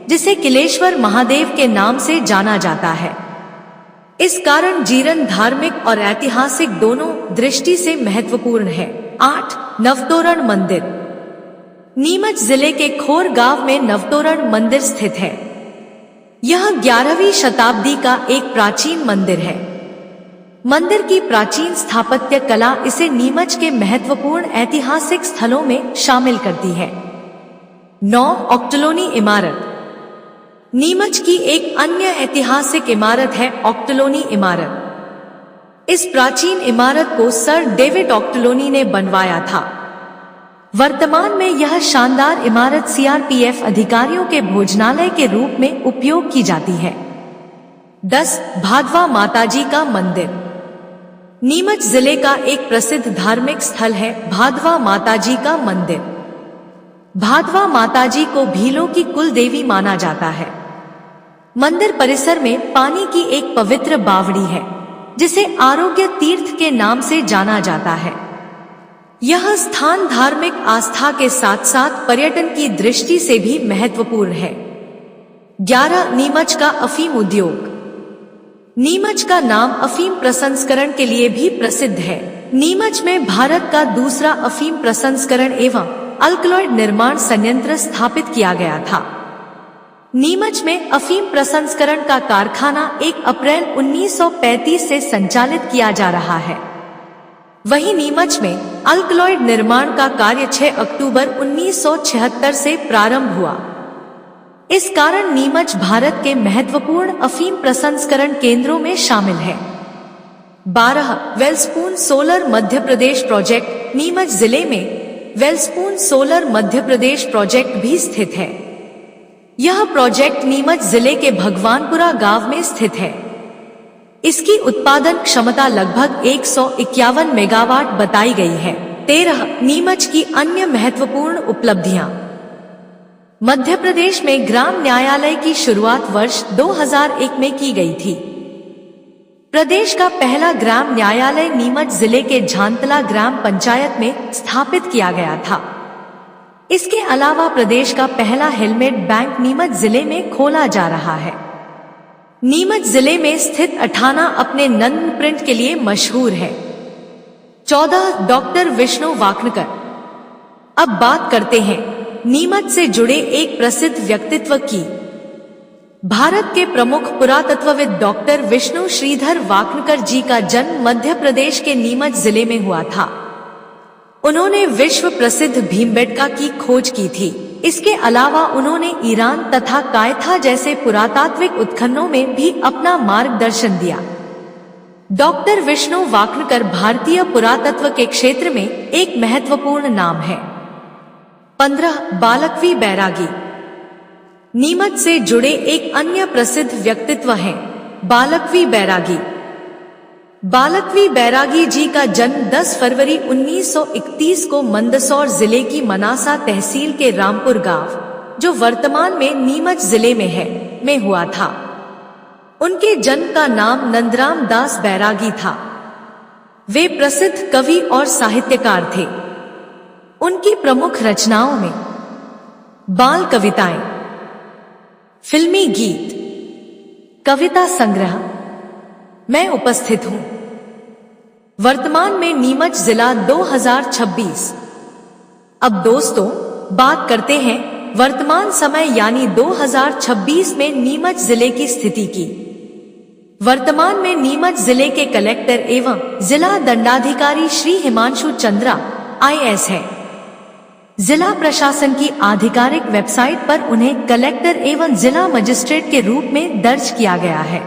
जिसे किलेश्वर महादेव के नाम से जाना जाता है। इस कारण जीरन धार्मिक और ऐतिहासिक दोनों दृष्टि से महत्वपूर्ण है। 8. नवतोरण मंदिर। नीमच जिले के खोर गांव में नवतोरण मंदिर स्थित है। यह 11वीं शताब्दी का एक प्राचीन मंदिर है। मंदिर की प्राचीन स्थापत्य कला इसे नीमच के महत्वपूर्ण ऐतिहासिक स्थलों में शामिल करती है। 9. ऑक्टलोनी इमारत। नीमच की एक अन्य ऐतिहासिक इमारत है ऑक्टलोनी इमारत। इस प्राचीन इमारत को सर डेविड ऑक्टलोनी ने बनवाया था। वर्तमान में यह शानदार इमारत सीआरपीएफ अधिकारियों के भोजनालय के रूप में उपयोग की जाती है। 10. भादवा माताजी का मंदिर। नीमच जिले का एक प्रसिद्ध धार्मिक स्थल है भादवा माताजी का मंदिर। भादवा माताजी को भीलों की कुल देवी माना जाता है। मंदिर परिसर में पानी की एक पवित्र बावड़ी है जिसे आरोग्य तीर्थ के नाम से जाना जाता है। यह स्थान धार्मिक आस्था के साथ साथ पर्यटन की दृष्टि से भी महत्वपूर्ण है। 11. नीमच का अफीम उद्योग। नीमच का नाम अफीम प्रसंस्करण के लिए भी प्रसिद्ध है। नीमच में भारत का दूसरा अफीम प्रसंस्करण एवं अल्कलॉइड निर्माण संयंत्र स्थापित किया गया था। नीमच में अफीम प्रसंस्करण का कारखाना 1 अप्रैल 1935 से संचालित किया जा रहा है। वहीं नीमच में अल्कलॉइड निर्माण का कार्य 6 अक्टूबर 1976 से प्रारंभ हुआ। इस कारण नीमच भारत के महत्वपूर्ण अफीम प्रसंस्करण केंद्रों में शामिल है। 12. वेलस्पून सोलर मध्य प्रदेश प्रोजेक्ट। नीमच जिले में वेलस्पून सोलर मध्य प्रदेश प्रोजेक्ट भी स्थित है। यह प्रोजेक्ट नीमच जिले के भगवानपुरा गांव में स्थित है। इसकी उत्पादन क्षमता लगभग 151 मेगावाट बताई गई है। 13. नीमच की अन्य महत्वपूर्ण उपलब्धियां। मध्य प्रदेश में ग्राम न्यायालय की शुरुआत वर्ष 2001 में की गई थी। प्रदेश का पहला ग्राम न्यायालय नीमच जिले के झांतला ग्राम पंचायत में स्थापित किया गया था। इसके अलावा प्रदेश का पहला हेलमेट बैंक नीमच जिले में खोला जा रहा है। नीमच जिले में स्थित अठाना अपने नंद प्रिंट के लिए मशहूर है। 14. डॉक्टर विष्णु वाकणकर। अब बात करते हैं नीमच से जुड़े एक प्रसिद्ध व्यक्तित्व की। भारत के प्रमुख पुरातत्वविद डॉक्टर विष्णु श्रीधर वाकणकर जी का जन्म मध्य प्रदेश के नीमच जिले में हुआ था। उन्होंने विश्व प्रसिद्ध भीमबेटका की खोज की थी। इसके अलावा उन्होंने ईरान तथा कायथा जैसे पुरातात्विक उत्खननों में भी अपना मार्गदर्शन दिया। डॉक्टर विष्णु वाकणकर भारतीय पुरातत्व के क्षेत्र में एक महत्वपूर्ण नाम है। 15. बालकवी बैरागी। नीमच से जुड़े एक अन्य प्रसिद्ध व्यक्तित्व हैं बालकवी बैरागी। बालकवी बैरागी जी का जन्म 10 फरवरी 1931 को मंदसौर जिले की मनासा तहसील के रामपुर गांव, जो वर्तमान में नीमच जिले में है, में हुआ था। उनके जन्म का नाम नंदराम दास बैरागी था। वे प्रसिद्ध कवि और साहित्यकार थे। उनकी प्रमुख रचनाओं में बाल कविताएं, फिल्मी गीत, कविता संग्रह मैं उपस्थित हूं। वर्तमान में नीमच जिला 2026। अब दोस्तों बात करते हैं वर्तमान समय यानी 2026 में नीमच जिले की स्थिति की। वर्तमान में नीमच जिले के कलेक्टर एवं जिला दंडाधिकारी श्री हिमांशु चंद्रा IAS है। जिला प्रशासन की आधिकारिक वेबसाइट पर उन्हें कलेक्टर एवं जिला मजिस्ट्रेट के रूप में दर्ज किया गया है।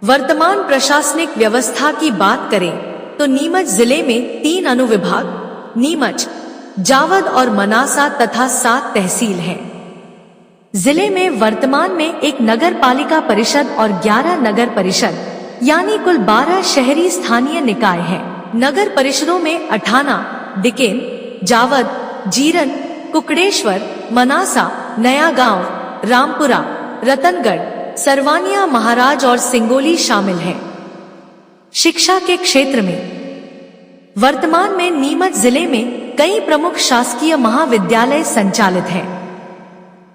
वर्तमान प्रशासनिक व्यवस्था की बात करें तो नीमच जिले में 3 अनुविभाग नीमच, जावद और मनासा तथा 7 तहसील हैं। जिले में वर्तमान में एक नगर पालिका परिषद और 11 नगर परिषद यानी कुल 12 शहरी स्थानीय निकाय हैं। नगर परिषदों में अठाना, डिकेन, जावद, जीरन, कुकड़ेश्वर, मनासा, नया गांव, रामपुरा, रतनगढ़, सरवानिया महाराज और सिंगोली शामिल हैं। शिक्षा के क्षेत्र में वर्तमान में नीमच जिले में कई प्रमुख शासकीय महाविद्यालय संचालित हैं।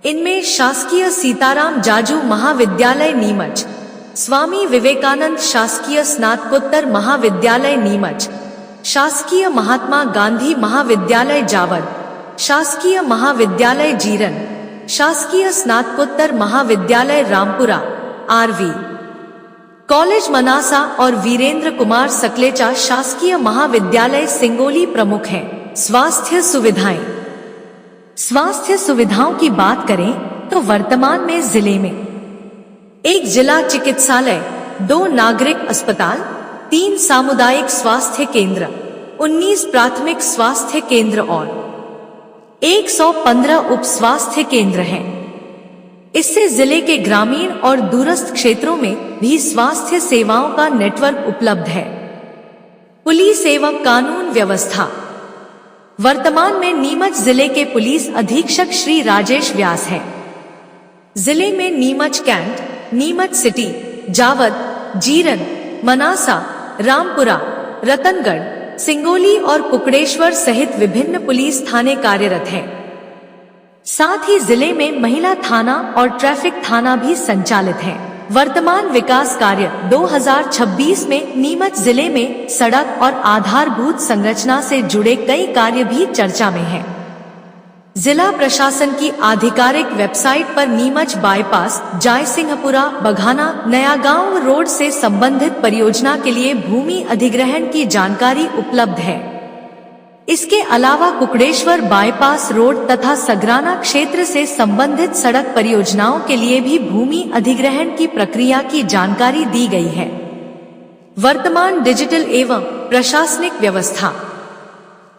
इनमें शासकीय सीताराम जाजू महाविद्यालय नीमच, स्वामी विवेकानंद शासकीय स्नातकोत्तर महाविद्यालय नीमच, शासकीय महात्मा गांधी महाविद्यालय जावद, शासकीय महाविद्यालय जीरन, शासकीय स्नातकोत्तर महाविद्यालय रामपुरा RV, कॉलेज मनासा और वीरेंद्र कुमार सकलेचा शासकीय महाविद्यालय सिंगोली प्रमुख हैं। स्वास्थ्य सुविधाएं। स्वास्थ्य सुविधाओं की बात करें तो वर्तमान में जिले में 1 जिला चिकित्सालय, 2 नागरिक अस्पताल, 3 सामुदायिक स्वास्थ्य केंद्र, 19 प्राथमिक स्वास्थ्य केंद्र और 115 उप स्वास्थ्य केंद्र हैं। इससे जिले के ग्रामीण और दूरस्थ क्षेत्रों में भी स्वास्थ्य सेवाओं का नेटवर्क उपलब्ध है। पुलिस एवं कानून व्यवस्था। वर्तमान में नीमच जिले के पुलिस अधीक्षक श्री राजेश व्यास हैं। जिले में नीमच कैंट, नीमच सिटी, जावद, जीरन, मनासा, रामपुरा, रतनगढ़, सिंगोली और कुकड़ेश्वर सहित विभिन्न पुलिस थाने कार्यरत हैं। साथ ही जिले में महिला थाना और ट्रैफिक थाना भी संचालित है। वर्तमान विकास कार्य 2026 में नीमच जिले में सड़क और आधारभूत संरचना से जुड़े कई कार्य भी चर्चा में हैं। जिला प्रशासन की आधिकारिक वेबसाइट पर नीमच बाईपास, जायसिंहपुरा, बघाना, नया गांव रोड से संबंधित परियोजना के लिए भूमि अधिग्रहण की जानकारी उपलब्ध है। इसके अलावा कुकड़ेश्वर बाईपास रोड तथा सगराना क्षेत्र से संबंधित सड़क परियोजनाओं के लिए भी भूमि अधिग्रहण की प्रक्रिया की जानकारी दी गई है। वर्तमान डिजिटल एवं प्रशासनिक व्यवस्था।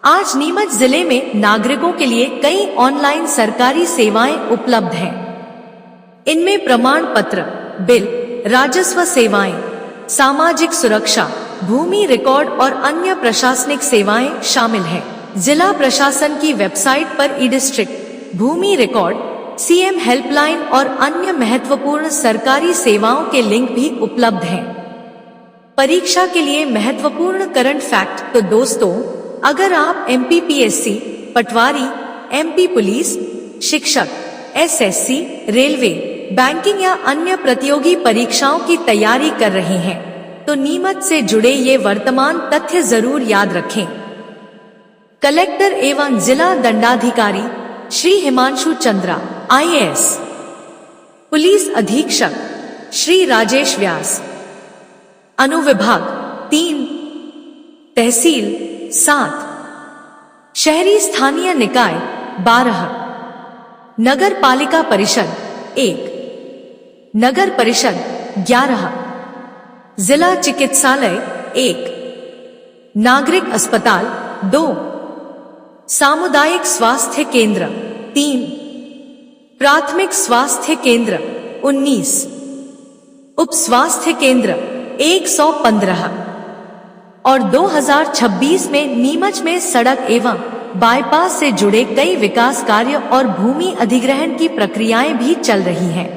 आज नीमच जिले में नागरिकों के लिए कई ऑनलाइन सरकारी सेवाएं उपलब्ध हैं। इनमें प्रमाण पत्र, बिल, राजस्व सेवाएं, सामाजिक सुरक्षा, भूमि रिकॉर्ड और अन्य प्रशासनिक सेवाएं शामिल हैं। जिला प्रशासन की वेबसाइट पर ई-डिस्ट्रिक्ट, भूमि रिकॉर्ड, CM हेल्पलाइन और अन्य महत्वपूर्ण सरकारी सेवाओं के लिंक भी उपलब्ध हैं। परीक्षा के लिए महत्वपूर्ण करंट फैक्ट। तो दोस्तों, अगर आप MPPSC, पटवारी, MP पुलिस, शिक्षक, SSC, रेलवे, बैंकिंग या अन्य प्रतियोगी परीक्षाओं की तैयारी कर रहे हैं तो नीमच से जुड़े ये वर्तमान तथ्य जरूर याद रखें। कलेक्टर एवं जिला दंडाधिकारी श्री हिमांशु चंद्रा IAS, पुलिस अधीक्षक श्री राजेश व्यास, अनुविभाग 3, तहसील 7, शहरी स्थानीय निकाय 12, नगर पालिका परिषद 1, नगर परिषद 11, जिला चिकित्सालय 1, नागरिक अस्पताल 2, सामुदायिक स्वास्थ्य केंद्र 3, प्राथमिक स्वास्थ्य केंद्र 19, उप स्वास्थ्य केंद्र 115 और 2026 में नीमच में सड़क एवं बाईपास से जुड़े कई विकास कार्य और भूमि अधिग्रहण की प्रक्रियाएं भी चल रही हैं।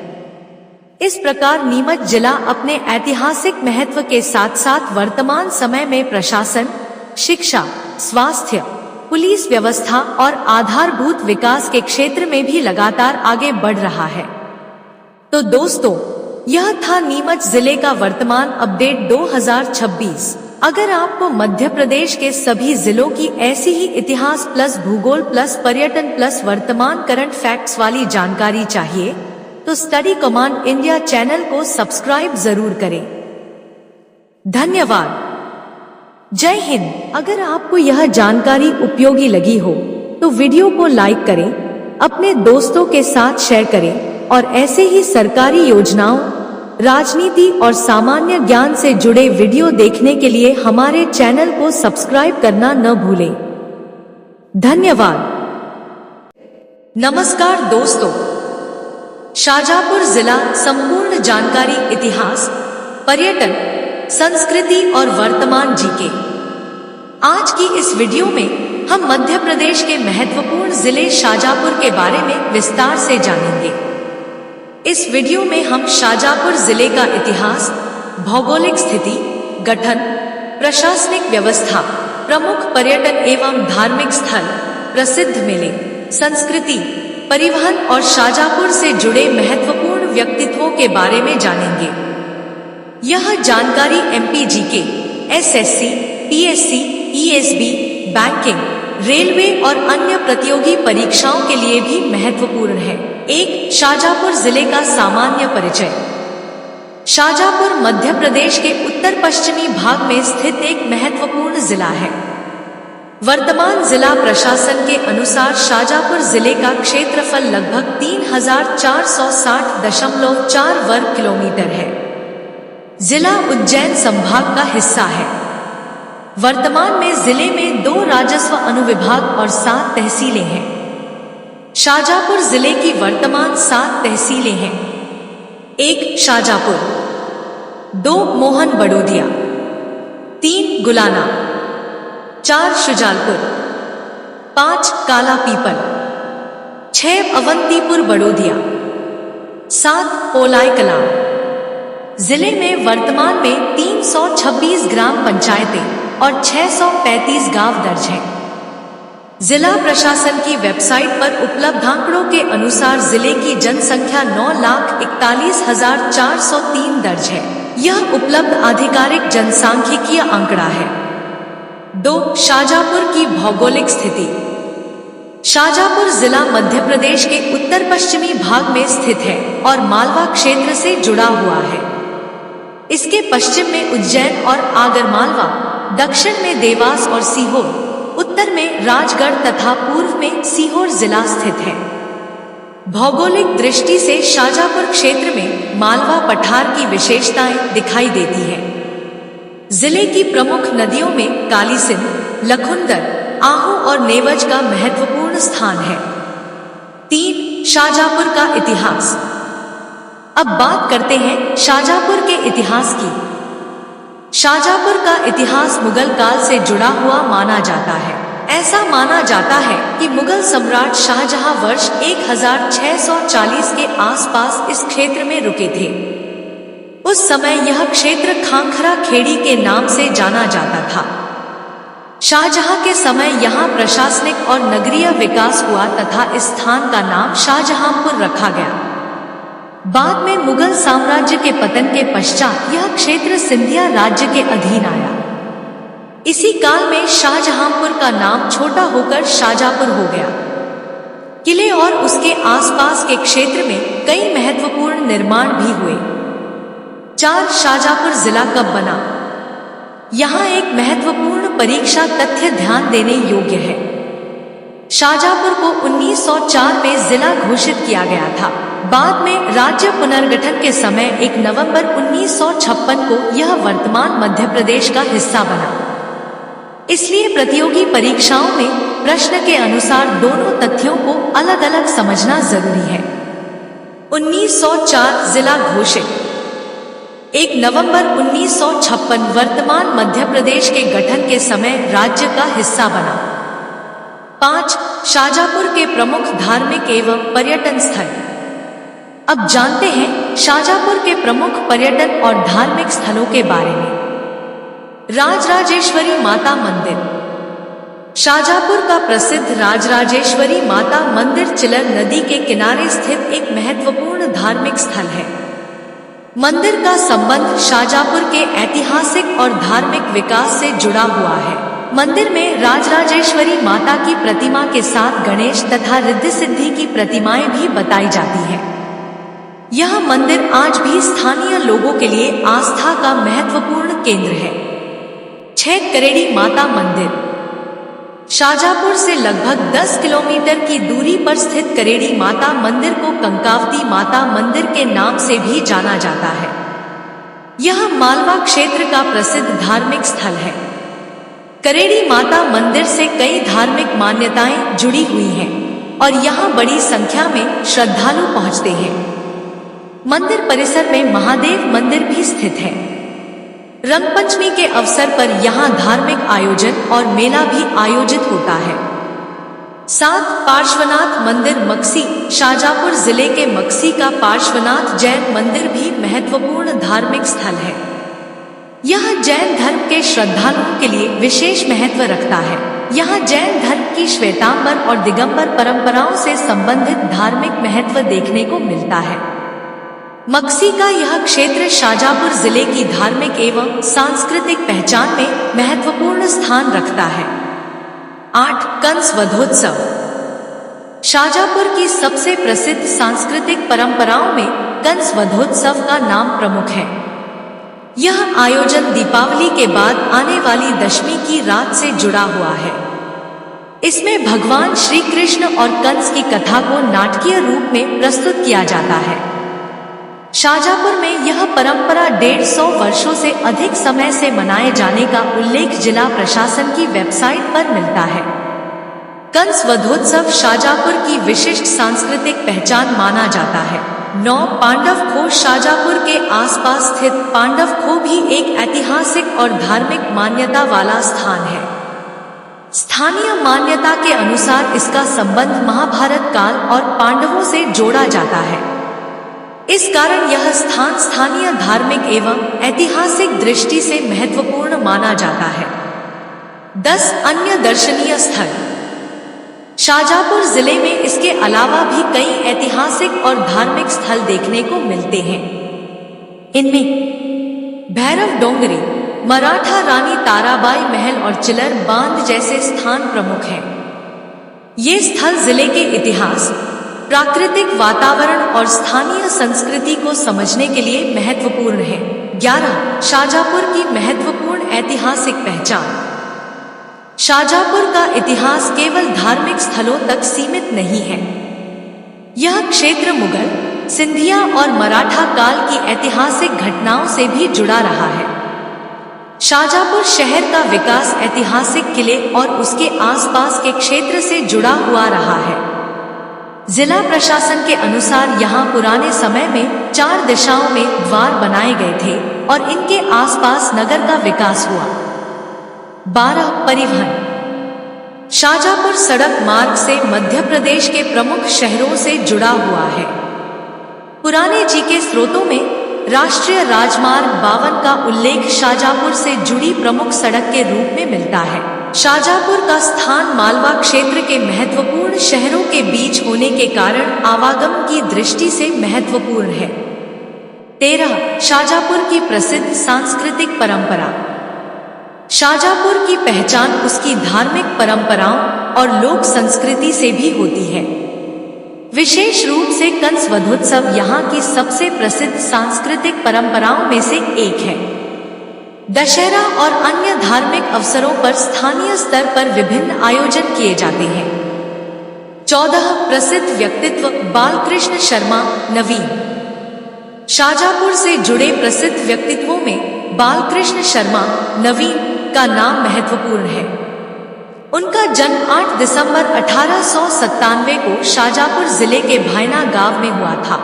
इस प्रकार नीमच जिला अपने ऐतिहासिक महत्व के साथ साथ वर्तमान समय में प्रशासन, शिक्षा, स्वास्थ्य, पुलिस व्यवस्था और आधारभूत विकास के क्षेत्र में भी लगातार आगे बढ़ रहा है। तो दोस्तों, यह था नीमच जिले का वर्तमान अपडेट 2026। अगर आपको मध्य प्रदेश के सभी जिलों की ऐसी ही इतिहास प्लस भूगोल प्लस पर्यटन प्लस वर्तमान करंट फैक्ट्स वाली जानकारी चाहिए तो स्टडी कमांड इंडिया चैनल को सब्सक्राइब जरूर करें। धन्यवाद। जय हिंद। अगर आपको यह जानकारी उपयोगी लगी हो तो वीडियो को लाइक करें, अपने दोस्तों के साथ शेयर करें और ऐसे ही सरकारी योजनाओं, राजनीति और सामान्य ज्ञान से जुड़े वीडियो देखने के लिए हमारे चैनल को सब्सक्राइब करना न भूलें। धन्यवाद। नमस्कार दोस्तों, शाहजहांपुर जिला संपूर्ण जानकारी, इतिहास, पर्यटन, संस्कृति और वर्तमान जीके। आज की इस वीडियो में हम मध्य प्रदेश के महत्वपूर्ण जिले शाहजहांपुर के बारे में विस्तार से जानेंगे। इस वीडियो में हम शाहजहांपुर जिले का इतिहास, भौगोलिक स्थिति, गठन, प्रशासनिक व्यवस्था, प्रमुख पर्यटन एवं धार्मिक स्थल, प्रसिद्ध मेले, संस्कृति, परिवहन और शाहजहांपुर से जुड़े महत्वपूर्ण व्यक्तित्वों के बारे में जानेंगे। यह जानकारी MP GK, SSC, PSC, ESB, banking, railway और अन्य प्रतियोगी परीक्षाओं के लिए भी महत्वपूर्ण है। एक, शाहजहांपुर जिले का सामान्य परिचय। शाहजहांपुर मध्य प्रदेश के उत्तर पश्चिमी भाग में स्थित एक महत्वपूर्ण जिला है। वर्तमान जिला प्रशासन के अनुसार शाहजहांपुर जिले का क्षेत्रफल लगभग 3460.4 वर्ग किलोमीटर है। जिला उज्जैन संभाग का हिस्सा है। वर्तमान में जिले में 2 राजस्व अनुविभाग और 7 तहसीलें हैं। शाहजहांपुर जिले की वर्तमान 7 तहसीलें हैं। 1 शाहजहांपुर, 2 मोहन बड़ोदिया, 3 गुलाना, 4 शुजालपुर, 5 काला पीपल, 6 अवंतीपुर बड़ोदिया, 7 पोलाई कलां। जिले में वर्तमान में 326 ग्राम पंचायतें और 635 गांव दर्ज हैं। जिला प्रशासन की वेबसाइट पर उपलब्ध आंकड़ों के अनुसार जिले की जनसंख्या 9,41,403 दर्ज है। यह उपलब्ध आधिकारिक जनसांख्यिकीय आंकड़ा है। 2 शाहजहांपुर की भौगोलिक स्थिति। शाहजहांपुर जिला मध्य प्रदेश के उत्तर पश्चिमी भाग में स्थित है और मालवा क्षेत्र से जुड़ा हुआ है। इसके पश्चिम में उज्जैन और आगरमालवा, दक्षिण में देवास और सीहोर, उत्तर में राजगढ़ तथा पूर्व में सीहोर जिला स्थित है। भौगोलिक दृष्टि से शाहजहांपुर क्षेत्र में मालवा पठार की विशेषताएं दिखाई देती हैं। जिले की प्रमुख नदियों में काली सिंध, लखुंदर, आहू और नेवज का महत्वपूर्ण स्थान है। 3 शाहजहांपुर का इतिहास। अब बात करते हैं शाहजहांपुर के इतिहास की। शाहजहांपुर का इतिहास मुगल काल से जुड़ा हुआ माना जाता है। ऐसा माना जाता है कि मुगल सम्राट शाहजहां वर्ष 1640 के आसपास इस क्षेत्र में रुके थे। उस समय यह क्षेत्र खांखरा खेड़ी के नाम से जाना जाता था। शाहजहां के समय यहाँ प्रशासनिक और नगरीय विकास हुआ तथा इस स्थान का नाम शाहजहांपुर रखा गया। बाद में मुगल साम्राज्य के पतन के पश्चात यह क्षेत्र सिंधिया राज्य के अधीन आया। इसी काल में शाहजहांपुर का नाम छोटा होकर शाहजहांपुर हो गया। किले और उसके आसपास के क्षेत्र में कई महत्वपूर्ण निर्माण भी हुए। 4 शाहजहांपुर जिला कब बना? यहाँ एक महत्वपूर्ण परीक्षा तथ्य ध्यान देने योग्य है। शाहजहांपुर को 1904 में जिला घोषित किया गया था। बाद में राज्य पुनर्गठन के समय 1 नवंबर 1956 को यह वर्तमान मध्य प्रदेश का हिस्सा बना। इसलिए प्रतियोगी परीक्षाओं में प्रश्न के अनुसार दोनों तथ्यों को अलग अलग समझना जरूरी है। 1904 जिला घोषित। 1 नवंबर 1956 वर्तमान मध्य प्रदेश के गठन के समय राज्य का हिस्सा बना। 5 शाहजहांपुर के प्रमुख धार्मिक एवं पर्यटन स्थल। अब जानते हैं शाजापुर के प्रमुख पर्यटन और धार्मिक स्थलों के बारे में। राजराजेश्वरी माता मंदिर। शाजापुर का प्रसिद्ध राजराजेश्वरी माता मंदिर चिलर नदी के किनारे स्थित एक महत्वपूर्ण धार्मिक स्थल है। मंदिर का संबंध शाजापुर के ऐतिहासिक और धार्मिक विकास से जुड़ा हुआ है। मंदिर में राजराजेश्वरी माता की प्रतिमा के साथ गणेश तथा रिद्धि सिद्धि की प्रतिमाएं भी बताई जाती है। यह मंदिर आज भी स्थानीय लोगों के लिए आस्था का महत्वपूर्ण केंद्र है। 6 करेड़ी माता मंदिर। शाजापुर से लगभग 10 किलोमीटर की दूरी पर स्थित करेड़ी माता मंदिर को कंकावती माता मंदिर के नाम से भी जाना जाता है। यह मालवा क्षेत्र का प्रसिद्ध धार्मिक स्थल है। करेड़ी माता मंदिर से कई धार्मिक मान्यताएं जुड़ी हुई हैं और यहाँ बड़ी संख्या में श्रद्धालु पहुँचते हैं। मंदिर परिसर में महादेव मंदिर भी स्थित है। रंगपंचमी के अवसर पर यहाँ धार्मिक आयोजन और मेला भी आयोजित होता है। 7 पार्श्वनाथ मंदिर मक्सी। शाजापुर जिले के मक्सी का पार्श्वनाथ जैन मंदिर भी महत्वपूर्ण धार्मिक स्थल है। यह जैन धर्म के श्रद्धालुओं के लिए विशेष महत्व रखता है। यहाँ जैन धर्म की श्वेतांबर और दिगंबर परंपराओं से संबंधित धार्मिक महत्व देखने को मिलता है। मक्सी का यह क्षेत्र शाजापुर जिले की धार्मिक एवं सांस्कृतिक पहचान में महत्वपूर्ण स्थान रखता है। 8 कंस वधोत्सव। शाजापुर की सबसे प्रसिद्ध सांस्कृतिक परंपराओं में कंस वधोत्सव का नाम प्रमुख है। यह आयोजन दीपावली के बाद आने वाली दशमी की रात से जुड़ा हुआ है। इसमें भगवान श्री कृष्ण और कंस की कथा को नाटकीय रूप में प्रस्तुत किया जाता है। शाजापुर में यह परंपरा 150 वर्षों से अधिक समय से मनाए जाने का उल्लेख जिला प्रशासन की वेबसाइट पर मिलता है। कंस वधोत्सव शाजापुर की विशिष्ट सांस्कृतिक पहचान माना जाता है। 9 पांडव खो। शाजापुर के आसपास स्थित पांडव खो भी एक ऐतिहासिक और धार्मिक मान्यता वाला स्थान है। स्थानीय मान्यता के अनुसार इसका संबंध महाभारत काल और पांडवों से जोड़ा जाता है। इस कारण यह स्थान स्थानीय धार्मिक एवं ऐतिहासिक दृष्टि से महत्वपूर्ण माना जाता है। 10 अन्य दर्शनीय स्थल। शाजापुर जिले में इसके अलावा भी कई ऐतिहासिक और धार्मिक स्थल देखने को मिलते हैं। इनमें भैरव डोंगरी, मराठा रानी ताराबाई महल और चिलर बांध जैसे स्थान प्रमुख हैं। ये स्थल जिले के इतिहास, प्राकृतिक वातावरण और स्थानीय संस्कृति को समझने के लिए महत्वपूर्ण है। 11 शाजापुर की महत्वपूर्ण ऐतिहासिक पहचान। शाजापुर का इतिहास केवल धार्मिक स्थलों तक सीमित नहीं है। यह क्षेत्र मुगल, सिंधिया और मराठा काल की ऐतिहासिक घटनाओं से भी जुड़ा रहा है। शाजापुर शहर का विकास ऐतिहासिक किले और उसके आसपास के क्षेत्र से जुड़ा हुआ रहा है। जिला प्रशासन के अनुसार यहाँ पुराने समय में 4 दिशाओं में द्वार बनाए गए थे और इनके आसपास नगर का विकास हुआ। 12 परिवहन। शाजापुर सड़क मार्ग से मध्य प्रदेश के प्रमुख शहरों से जुड़ा हुआ है। पुराने जी के स्रोतों में राष्ट्रीय राजमार्ग 52 का उल्लेख शाजापुर से जुड़ी प्रमुख सड़क के रूप में मिलता है। शाजापुर का स्थान मालवा क्षेत्र के महत्वपूर्ण शहरों के बीच होने के कारण आवागमन की दृष्टि से महत्वपूर्ण है। 13 शाजापुर की प्रसिद्ध सांस्कृतिक परंपरा। शाजापुर की पहचान उसकी धार्मिक परंपराओं और लोक संस्कृति से भी होती है। विशेष रूप से कंस वधोत्सव यहाँ की सबसे प्रसिद्ध सांस्कृतिक परंपराओं में से एक है। दशहरा और अन्य धार्मिक अवसरों पर स्थानीय स्तर पर विभिन्न आयोजन किए जाते हैं। 14 प्रसिद्ध व्यक्तित्व। बालकृष्ण शर्मा, नवीन। शाजापुर से जुड़े प्रसिद्ध व्यक्तित्वों में बालकृष्ण शर्मा, नवीन का नाम महत्वपूर्ण है। उनका जन्म 8 दिसंबर 1897 को शाजापुर जिले के भायना गांव में हुआ था।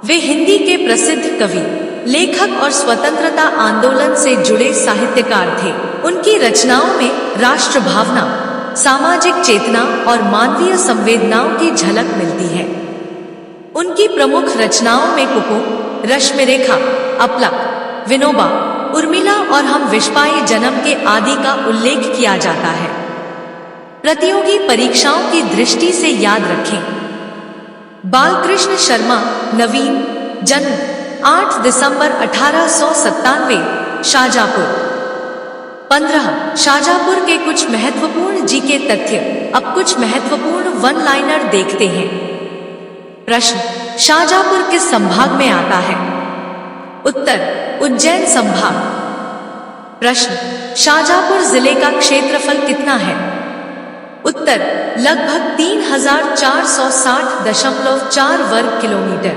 वे हिंदी के प्रसिद्ध कवि, लेखक और स्वतंत्रता आंदोलन से जुड़े साहित्यकार थे। उनकी रचनाओं में राष्ट्र भावना, सामाजिक चेतना और मानवीय संवेदनाओं की झलक मिलती है। उनकी उनकी प्रमुख रचनाओं में कुकु, रश्मिरेखा, अपलक, विनोबा, उर्मिला और हम विश्वाई जन्म के आदि का उल्लेख किया जाता है। प्रतियोगी परीक्षाओं की दृष्टि से याद रखें। बालकृष्ण शर्मा, नवीन, जन्म 8 दिसंबर 1897, शाहजहाँपुर। 15 शाहजहाँपुर के कुछ महत्वपूर्ण जीके तथ्य। अब कुछ महत्वपूर्ण वन लाइनर देखते हैं। प्रश्न, शाहजहाँपुर किस संभाग में आता है? उत्तर, उज्जैन संभाग। प्रश्न, शाहजहाँपुर जिले का क्षेत्रफल कितना है? उत्तर, लगभग 3460.4 वर्ग किलोमीटर।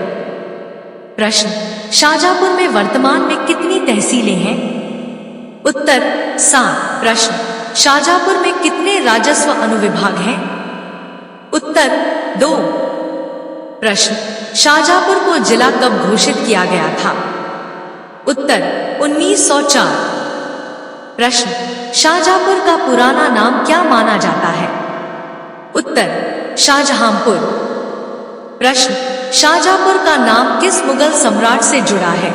प्रश्न, शाहजहाँपुर में वर्तमान में कितनी तहसीलें हैं? उत्तर, 7। प्रश्न, शाहजहाँपुर में कितने राजस्व अनुविभाग हैं? उत्तर, 2। प्रश्न, शाहजहाँपुर को जिला कब घोषित किया गया था? उत्तर, 1904। प्रश्न, शाहजहाँपुर का पुराना नाम क्या माना जाता है? उत्तर, शाहजहांपुर। प्रश्न, शाहजहाँपुर का नाम किस मुगल सम्राट से जुड़ा है?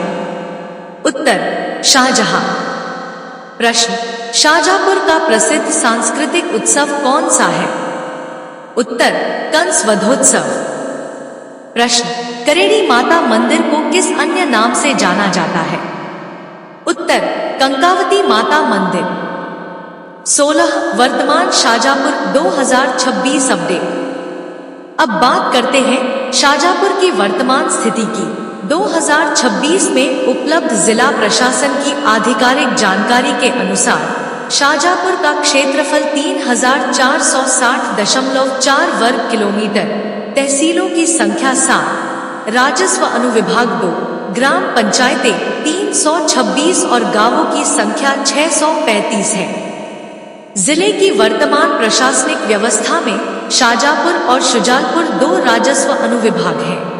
उत्तर, शाहजहां। प्रश्न, शाहजहाँपुर का प्रसिद्ध सांस्कृतिक उत्सव कौन सा है? उत्तर, कंस वधोत्सव। प्रश्न, करेड़ी माता मंदिर को किस अन्य नाम से जाना जाता है? उत्तर, कंकावती माता मंदिर। 16 वर्तमान शाहजहाँपुर 2026 अपडेट। अब बात करते हैं शाहजहाँपुर की वर्तमान स्थिति की। 2026 में उपलब्ध जिला प्रशासन की आधिकारिक जानकारी के अनुसार शाहजहाँपुर का क्षेत्रफल 3460.4 वर्ग किलोमीटर, तहसीलों की संख्या 7, राजस्व अनुविभाग 2, ग्राम पंचायतें 326 और गांवों की संख्या 635 है। जिले की वर्तमान प्रशासनिक व्यवस्था में शाहजहाँपुर और शुजालपुर 2 राजस्व अनुविभाग हैं।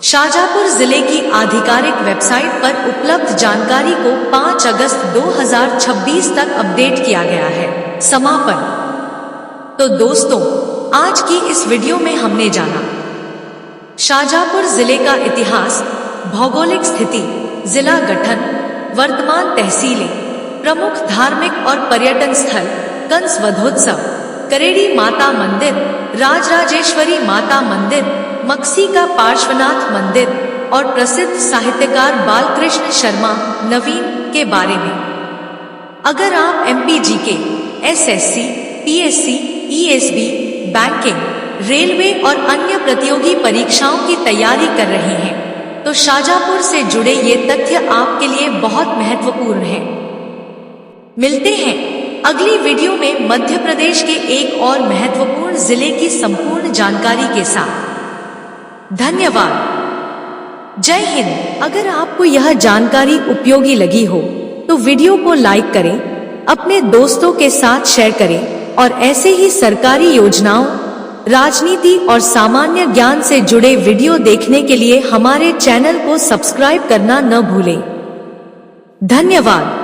शाहजहाँपुर जिले की आधिकारिक वेबसाइट पर उपलब्ध जानकारी को 5 अगस्त 2026 तक अपडेट किया गया है। समापन। तो दोस्तों, आज की इस वीडियो में हमने जाना शाहजहाँपुर जिले का इतिहास, भौगोलिक स्थिति, जिला गठन, वर्तमान तहसीलें, प्रमुख धार्मिक और पर्यटन स्थल, कंस वधोत्सव, करेड़ी माता मंदिर, राजराजेश्वरी माता मंदिर, मक्सी का पार्श्वनाथ मंदिर और प्रसिद्ध साहित्यकार बालकृष्ण शर्मा, नवीन के बारे में। अगर आप MPGK, SSC, PSC, ESB, banking, railway और अन्य प्रतियोगी परीक्षाओं की तैयारी कर रहे हैं तो शाहजहाँपुर से जुड़े ये तथ्य आपके लिए बहुत महत्वपूर्ण हैं। मिलते हैं अगली वीडियो में मध्य प्रदेश के एक और महत्वपूर्ण जिले की संपूर्ण जानकारी के साथ। धन्यवाद। जय हिंद। अगर आपको यह जानकारी उपयोगी लगी हो तो वीडियो को लाइक करें, अपने दोस्तों के साथ शेयर करें और ऐसे ही सरकारी योजनाओं, राजनीति और सामान्य ज्ञान से जुड़े वीडियो देखने के लिए हमारे चैनल को सब्सक्राइब करना न भूलें। धन्यवाद।